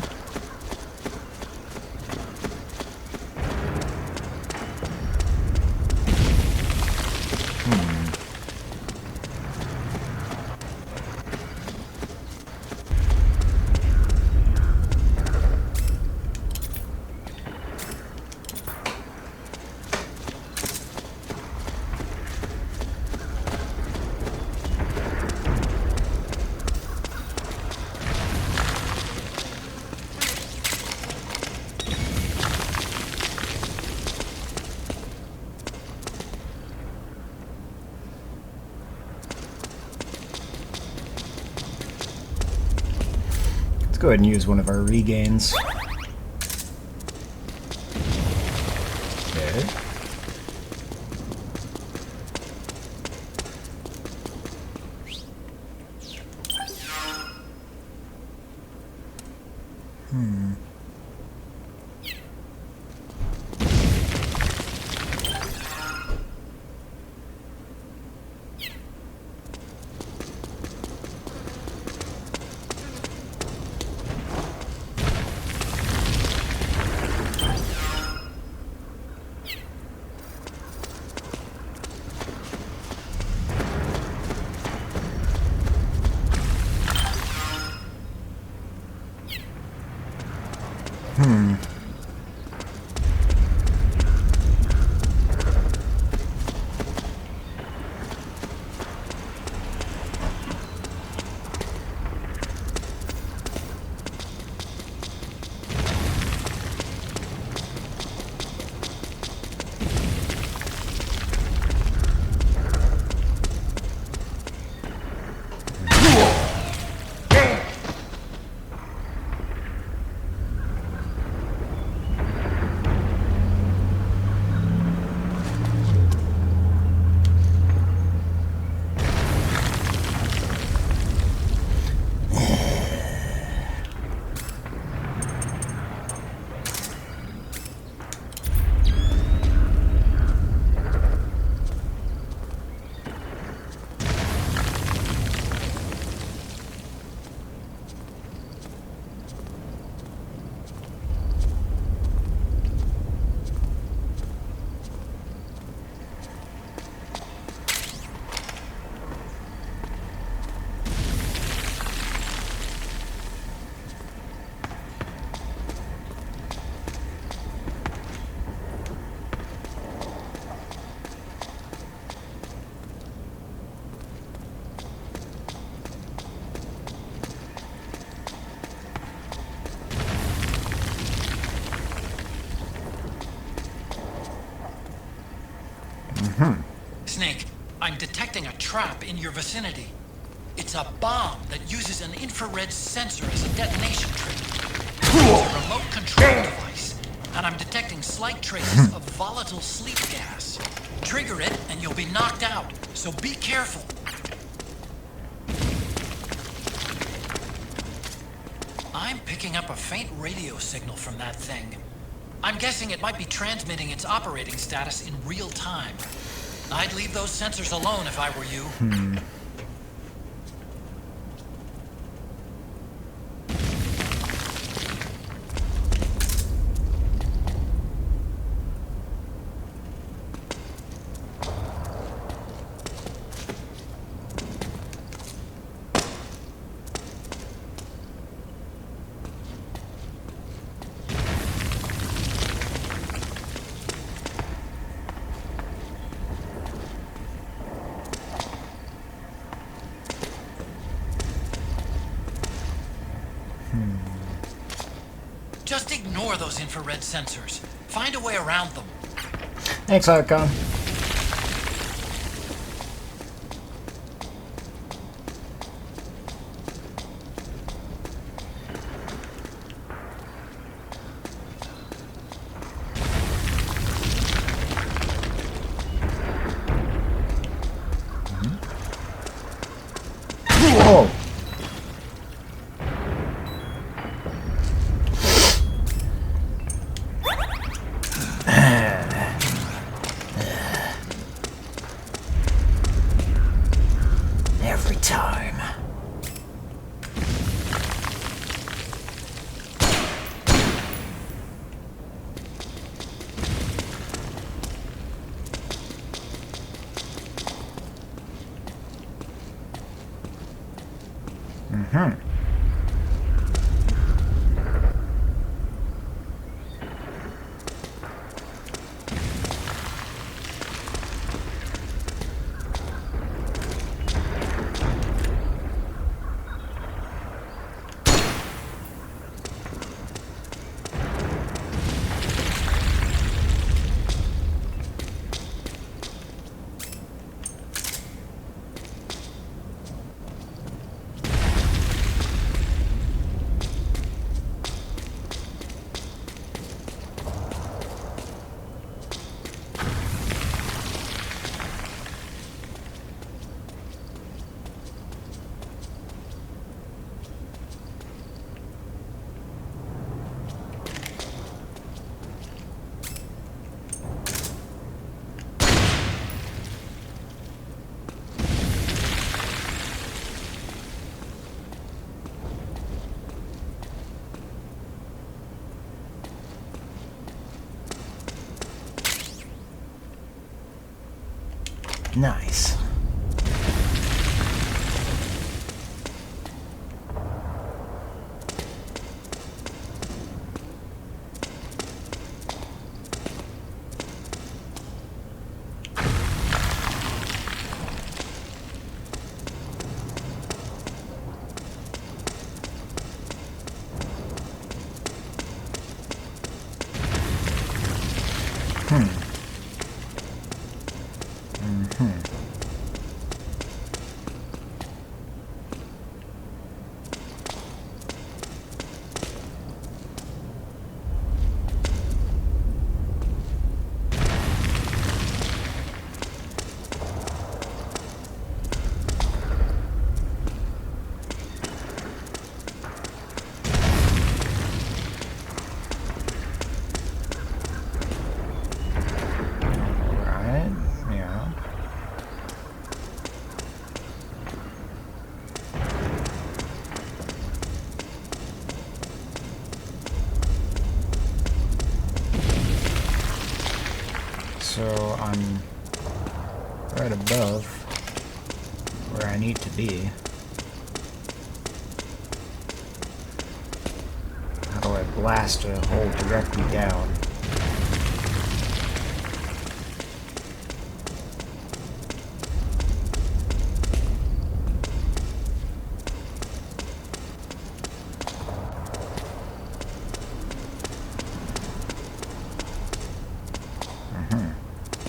go ahead and use one of our regains. Okay. Snake, I'm detecting a trap in your vicinity. It's a bomb that uses an infrared sensor as a detonation trigger. It's a remote control device, and I'm detecting slight traces of volatile sleep gas. Trigger it, and you'll be knocked out, so be careful. I'm picking up a faint radio signal from that thing. I'm guessing it might be transmitting its operating status in real time. I'd leave those sensors alone if I were you. Just ignore those infrared sensors. Find a way around them. Thanks, Archon. Whoa! Every time. Nice. So I'm right above where I need to be. How do I blast a hole directly down?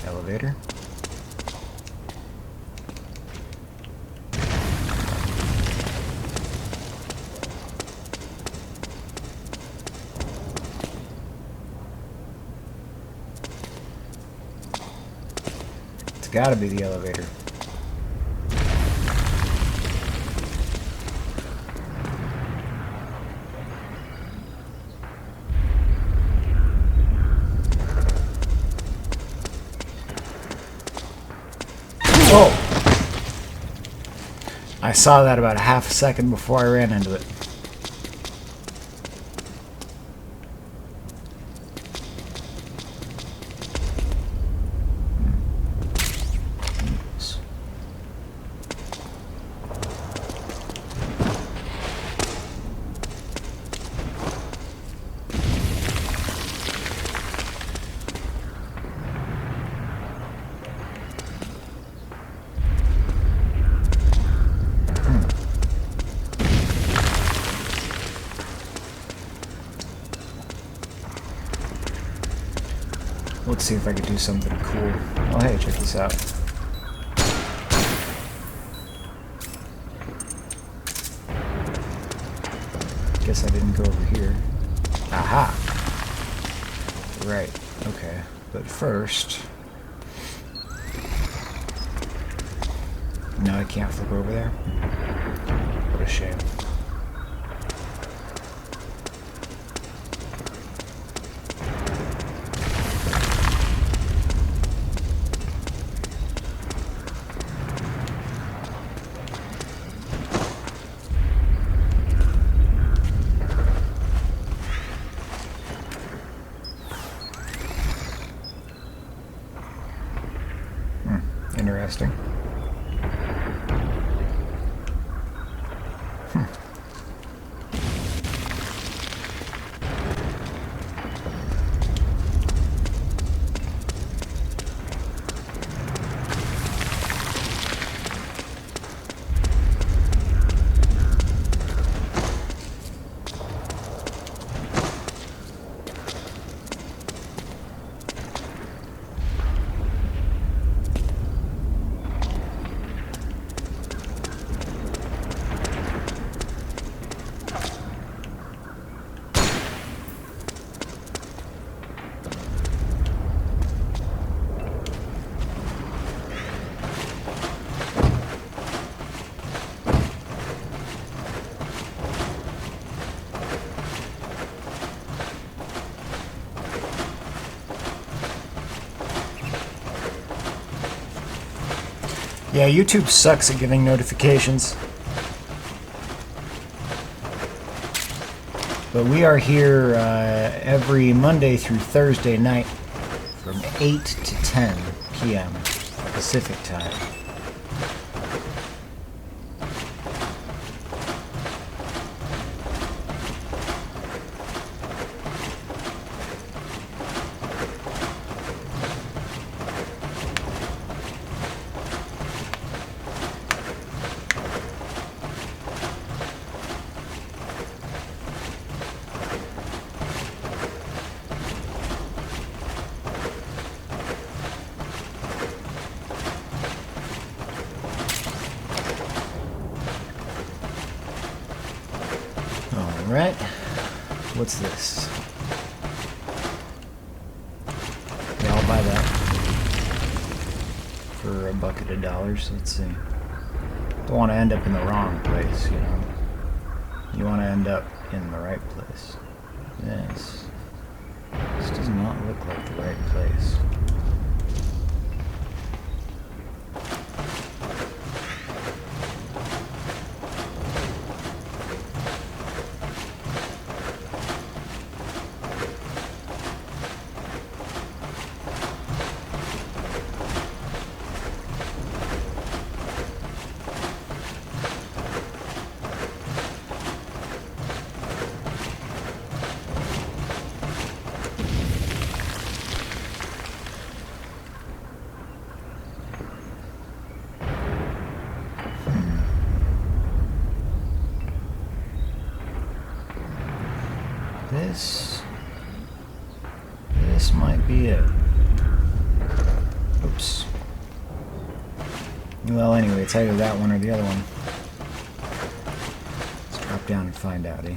Elevator. It's gotta be the elevator. Oh! I saw that about a half a second before I ran into it. Let's see if I could do something cool. Oh hey, check this out. Guess I didn't go over here. Aha! Right, okay. But first... No, I can't flip over there. What a shame. Interesting. Yeah, YouTube sucks at giving notifications. But we are here every Monday through Thursday night from 8 to 10 p.m. Pacific time. Alright, what's this? Yeah, I'll buy that for $1. Let's see. Don't want to end up in the wrong place, you know. You want to end up in the right place. This does not look like the right place. This might be it. Oops. Well, anyway, it's either that one or the other one. Let's drop down and find out, eh?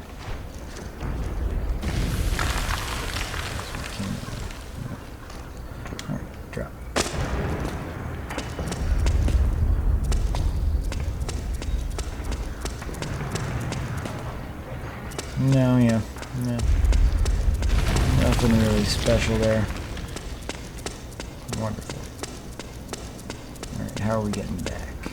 Alright, drop. No, yeah. No. Nothing really special there. Wonderful. Alright, how are we getting back?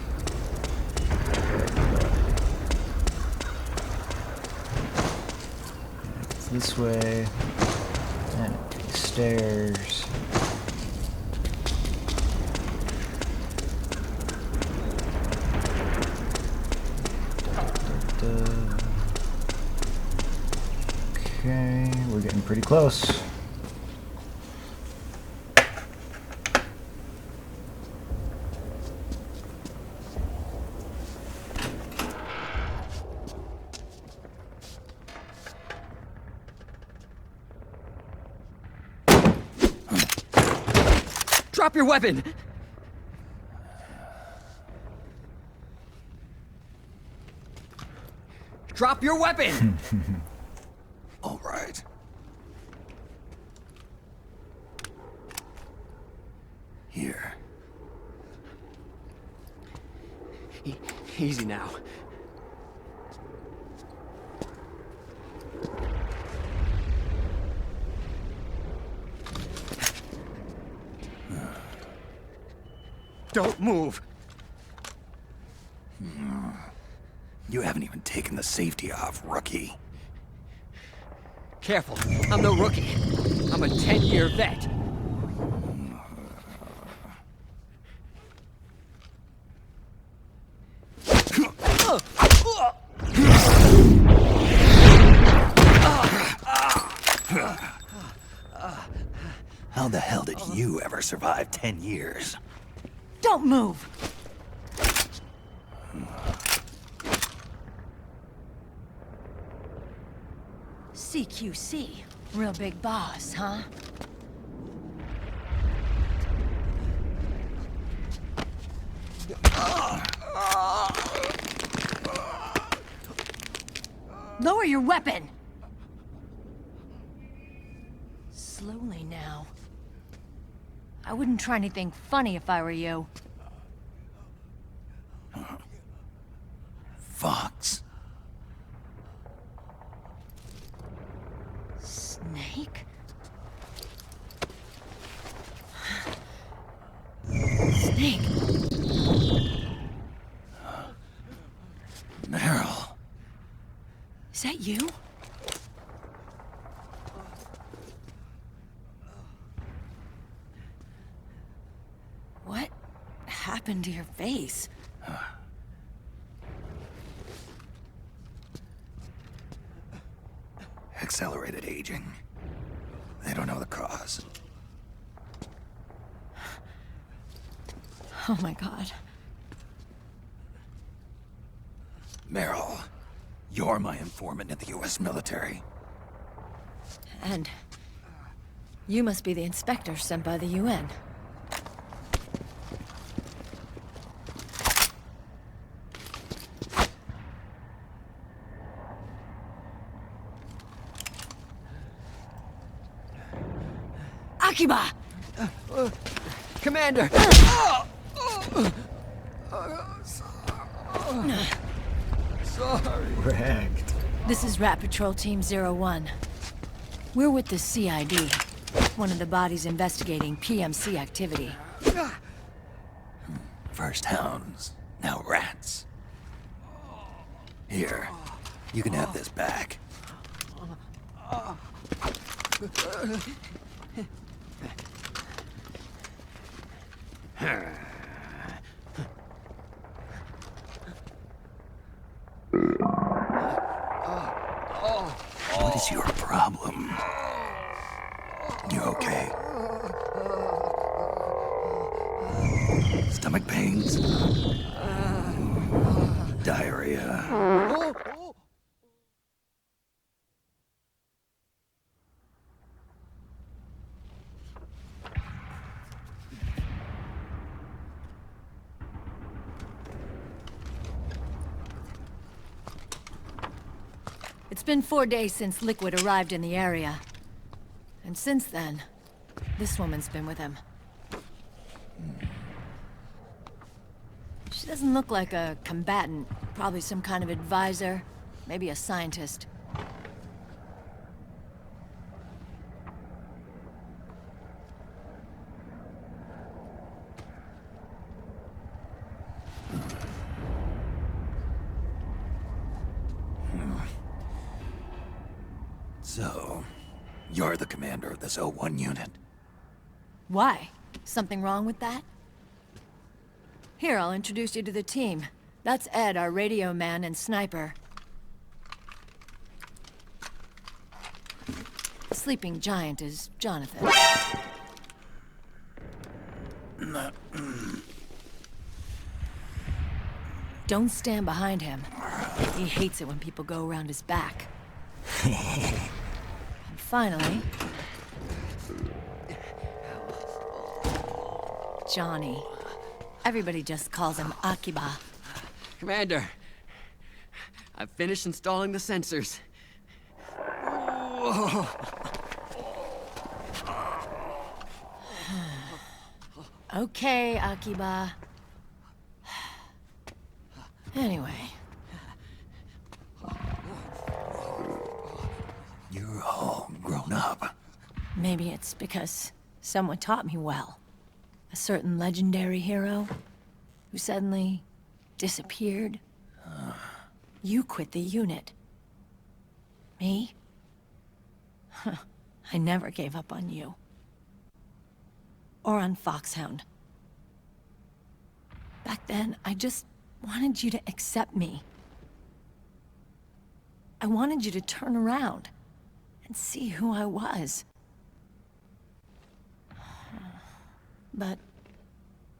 It's this way. And stairs. Okay, we're getting pretty close. Drop your weapon! Drop your weapon! All right. Here. Easy now. Don't move! You haven't even taken the safety off, rookie. Careful, I'm no rookie. I'm a 10-year vet. How the hell did you ever survive 10 years? Don't move! CQC. Real big boss, huh? Lower your weapon! Slowly now. I wouldn't try anything funny if I were you. Fox. Snake? Snake? Meryl. Is that you? What happened to your face? Accelerated aging. They don't know the cause. Oh my god. Meryl, you're my informant in the U.S. military. And you must be the inspector sent by the UN. Akiba! Commander! Sorry. Wrecked. This is Rat Patrol Team 01. We're with the CID, one of the bodies investigating PMC activity. First hounds, now rats. Here, you can have this back. What is your problem? You okay? Stomach pains? Diarrhea? It's been 4 days since Liquid arrived in the area. And since then, this woman's been with him. She doesn't look like a combatant. Probably some kind of advisor, maybe a scientist. So, you're the commander of this O1 unit? Why? Something wrong with that? Here, I'll introduce you to the team. That's Ed, our radio man and sniper. The sleeping giant is Jonathan. Don't stand behind him. He hates it when people go around his back. And finally... Johnny. Everybody just calls him Akiba. Commander, I've finished installing the sensors. Okay, Akiba. Anyway. You're all grown up. Maybe it's because someone taught me well. A certain legendary hero who suddenly disappeared. You quit the unit. Me? I never gave up on you. Or on Foxhound. Back then, I just wanted you to accept me. I wanted you to turn around and see who I was. But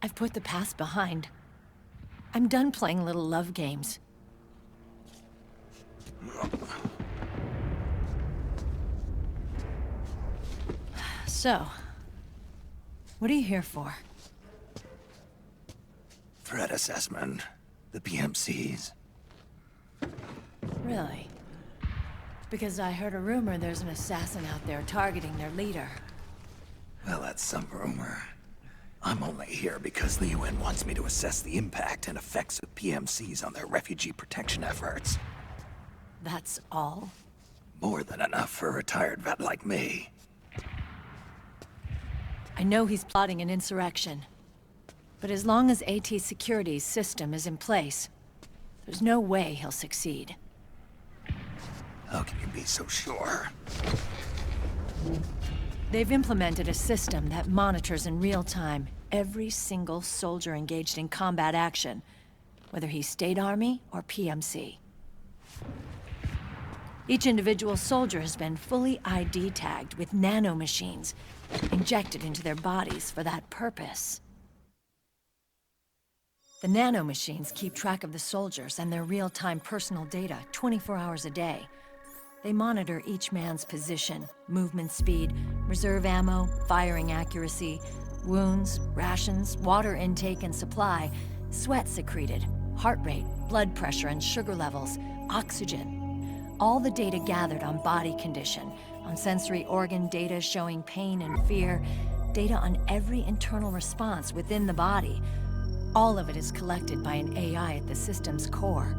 I've put the past behind. I'm done playing little love games. So, what are you here for? Threat assessment. The PMCs. Really? Because I heard a rumor there's an assassin out there targeting their leader. Well, that's some rumor. I'm only here because the UN wants me to assess the impact and effects of PMCs on their refugee protection efforts. That's all? More than enough for a retired vet like me. I know he's plotting an insurrection. But as long as AT Security's system is in place, there's no way he'll succeed. How can you be so sure? They've implemented a system that monitors in real time every single soldier engaged in combat action, whether he's State Army or PMC. Each individual soldier has been fully ID tagged with nanomachines injected into their bodies for that purpose. The nanomachines keep track of the soldiers and their real-time personal data 24 hours a day. They monitor each man's position, movement speed, reserve ammo, firing accuracy, wounds, rations, water intake and supply, sweat secreted, heart rate, blood pressure and sugar levels, oxygen. All the data gathered on body condition, on sensory organ data showing pain and fear, data on every internal response within the body. All of it is collected by an AI at the system's core.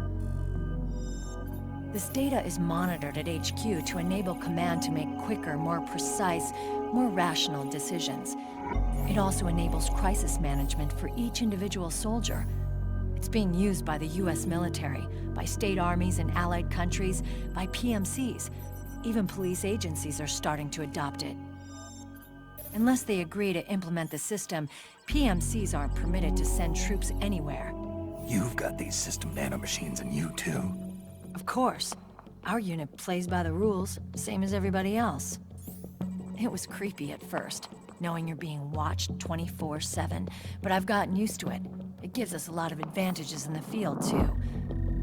This data is monitored at HQ to enable command to make quicker, more precise, more rational decisions. It also enables crisis management for each individual soldier. It's being used by the US military, by state armies in allied countries, by PMCs. Even police agencies are starting to adopt it. Unless they agree to implement the system, PMCs aren't permitted to send troops anywhere. You've got these system nanomachines in you too. Of course. Our unit plays by the rules, same as everybody else. It was creepy at first, knowing you're being watched 24/7, but I've gotten used to it. It gives us a lot of advantages in the field, too.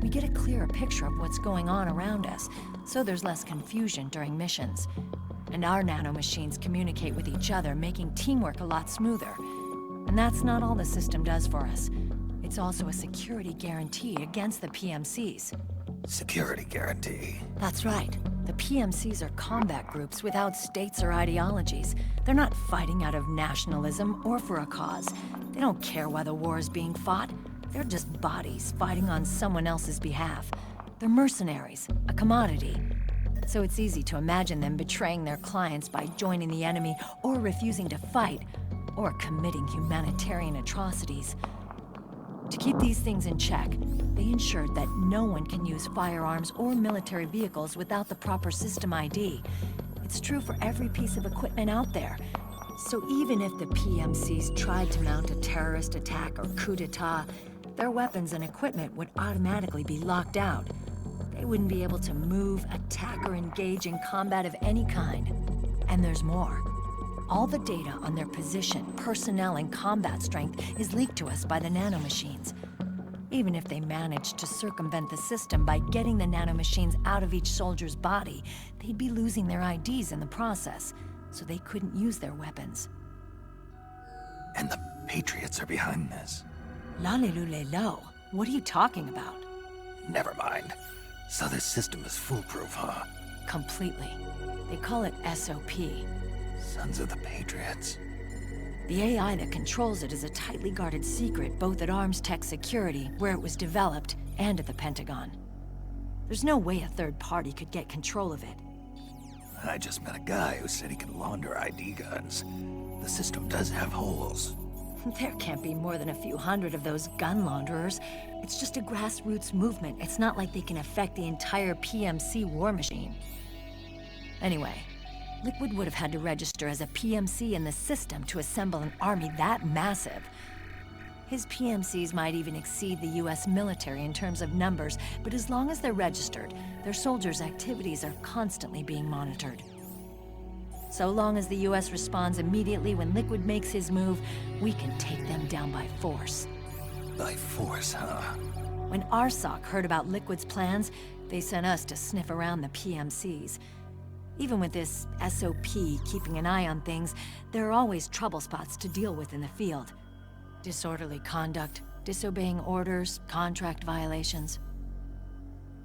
We get a clearer picture of what's going on around us, so there's less confusion during missions. And our nanomachines communicate with each other, making teamwork a lot smoother. And that's not all the system does for us. It's also a security guarantee against the PMCs. Security guarantee. That's right. The PMCs are combat groups without states or ideologies. They're not fighting out of nationalism or for a cause. They don't care why the war is being fought. They're just bodies fighting on someone else's behalf. They're mercenaries, a commodity. So it's easy to imagine them betraying their clients by joining the enemy or refusing to fight, or committing humanitarian atrocities. To keep these things in check, they ensured that no one can use firearms or military vehicles without the proper system ID. It's true for every piece of equipment out there. So even if the PMCs tried to mount a terrorist attack or coup d'etat, their weapons and equipment would automatically be locked out. They wouldn't be able to move, attack, or engage in combat of any kind. And there's more. All the data on their position, personnel, and combat strength is leaked to us by the nanomachines. Even if they managed to circumvent the system by getting the nanomachines out of each soldier's body, they'd be losing their IDs in the process, so they couldn't use their weapons. And the Patriots are behind this. Lalilulelo, what are you talking about? Never mind. So this system is foolproof, huh? Completely. They call it SOP. Sons of the Patriots. The AI that controls it is a tightly guarded secret, both at Arms Tech Security, where it was developed, and at the Pentagon. There's no way a third party could get control of it. I just met a guy who said he can launder ID guns. The system does have holes. There can't be more than a few hundred of those gun launderers. It's just a grassroots movement. It's not like they can affect the entire PMC war machine. Anyway, Liquid would have had to register as a PMC in the system to assemble an army that massive. His PMCs might even exceed the US military in terms of numbers, but as long as they're registered, their soldiers' activities are constantly being monitored. So long as the US responds immediately when Liquid makes his move, we can take them down by force. By force, huh? When RSOC heard about Liquid's plans, they sent us to sniff around the PMCs. Even with this SOP keeping an eye on things, there are always trouble spots to deal with in the field. Disorderly conduct, disobeying orders, contract violations.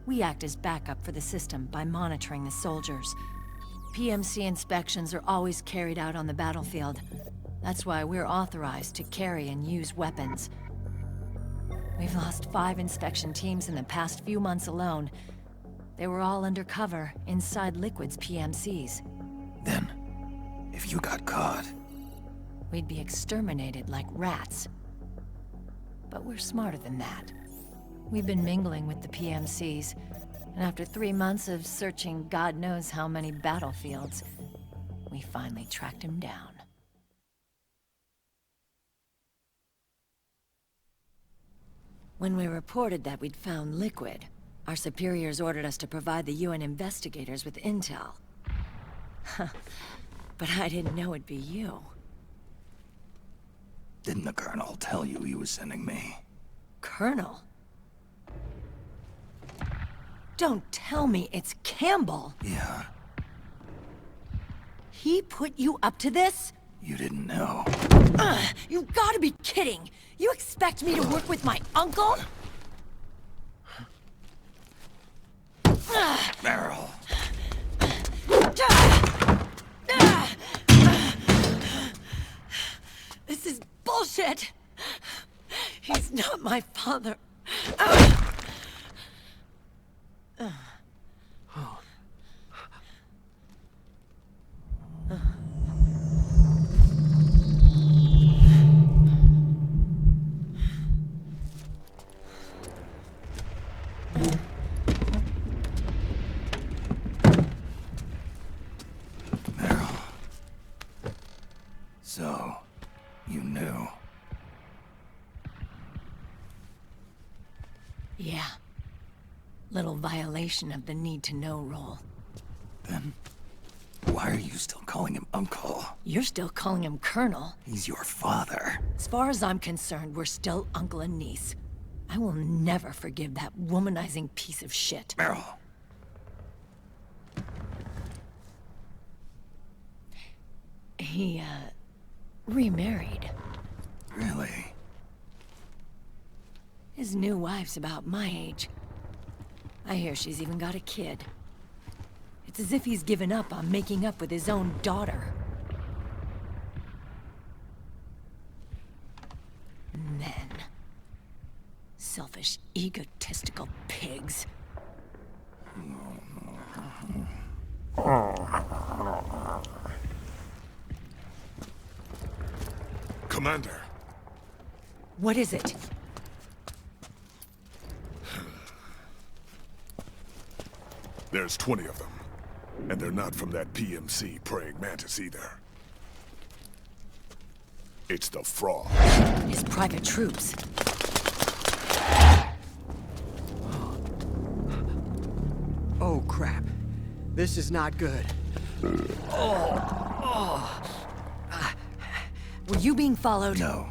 We act as backup for the system by monitoring the soldiers. PMC inspections are always carried out on the battlefield. That's why we're authorized to carry and use weapons. We've lost 5 inspection teams in the past few months alone. They were all undercover inside Liquid's PMCs. Then, if you got caught... we'd be exterminated like rats. But we're smarter than that. We've been mingling with the PMCs, and after 3 months of searching God knows how many battlefields, we we finally tracked him down. When we reported that we'd found liquid, our superiors ordered us to provide the UN investigators with intel. But I didn't know it'd be you. Didn't the Colonel tell you he was sending me? Colonel? Don't tell me it's Campbell! Yeah, He put you up to this? you didn't know. You gotta be kidding! You expect me to work with my uncle? Meryl. This is bullshit! He's not my father. Meryl. So, you knew. Yeah. Little violation of the need-to-know rule. Then, why are you still calling him Uncle? You're still calling him Colonel. He's your father. As far as I'm concerned, we're still uncle and niece. I will never forgive that womanizing piece of shit. Meryl. He, remarried. Really? His new wife's about my age. I hear she's even got a kid. It's as if he's given up on making up with his own daughter. Men. Selfish, egotistical pigs. Commander. What is it? There's 20 of them. And they're not from that PMC praying mantis either. It's the Frog. His private troops. Oh, crap. This is not good. Were you being followed? No.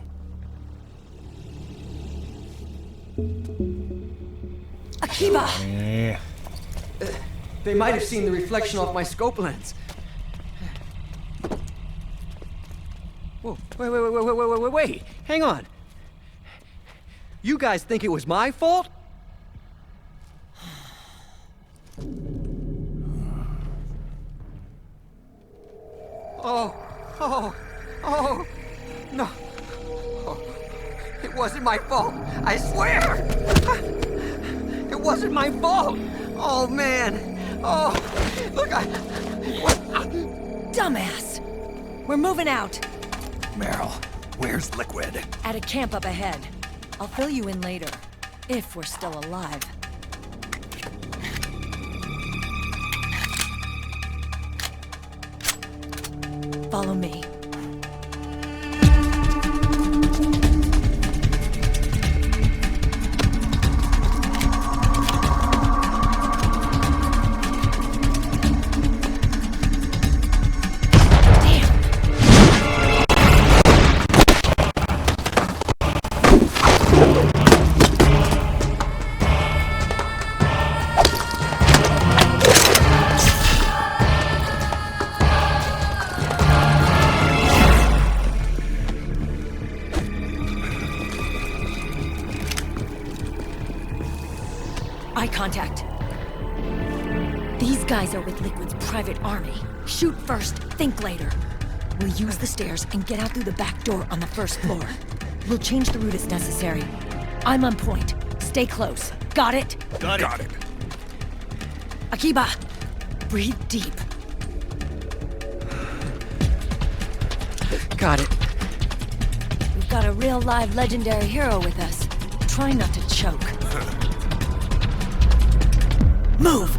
Akiba! Yeah. They might have seen the reflection off my scope lens. Whoa, wait. Hang on. You guys think it was my fault? Oh, no. Oh, it wasn't my fault. I swear. It wasn't my fault. Oh, man. Oh, look, Dumbass! We're moving out. Meryl, where's Liquid? At a camp up ahead. I'll fill you in later. If we're still alive. Follow me. Eye contact. These guys are with Liquid's private army. Shoot first, think later. We'll use the stairs and get out through the back door on the first floor. We'll change the route as necessary. I'm on point. Stay close. Got it? Got it. Akiba, breathe deep. got it. We've got a real live legendary hero with us. Try not to choke. Move!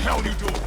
hell you doing?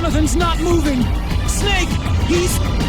Jonathan's not moving! Snake! He's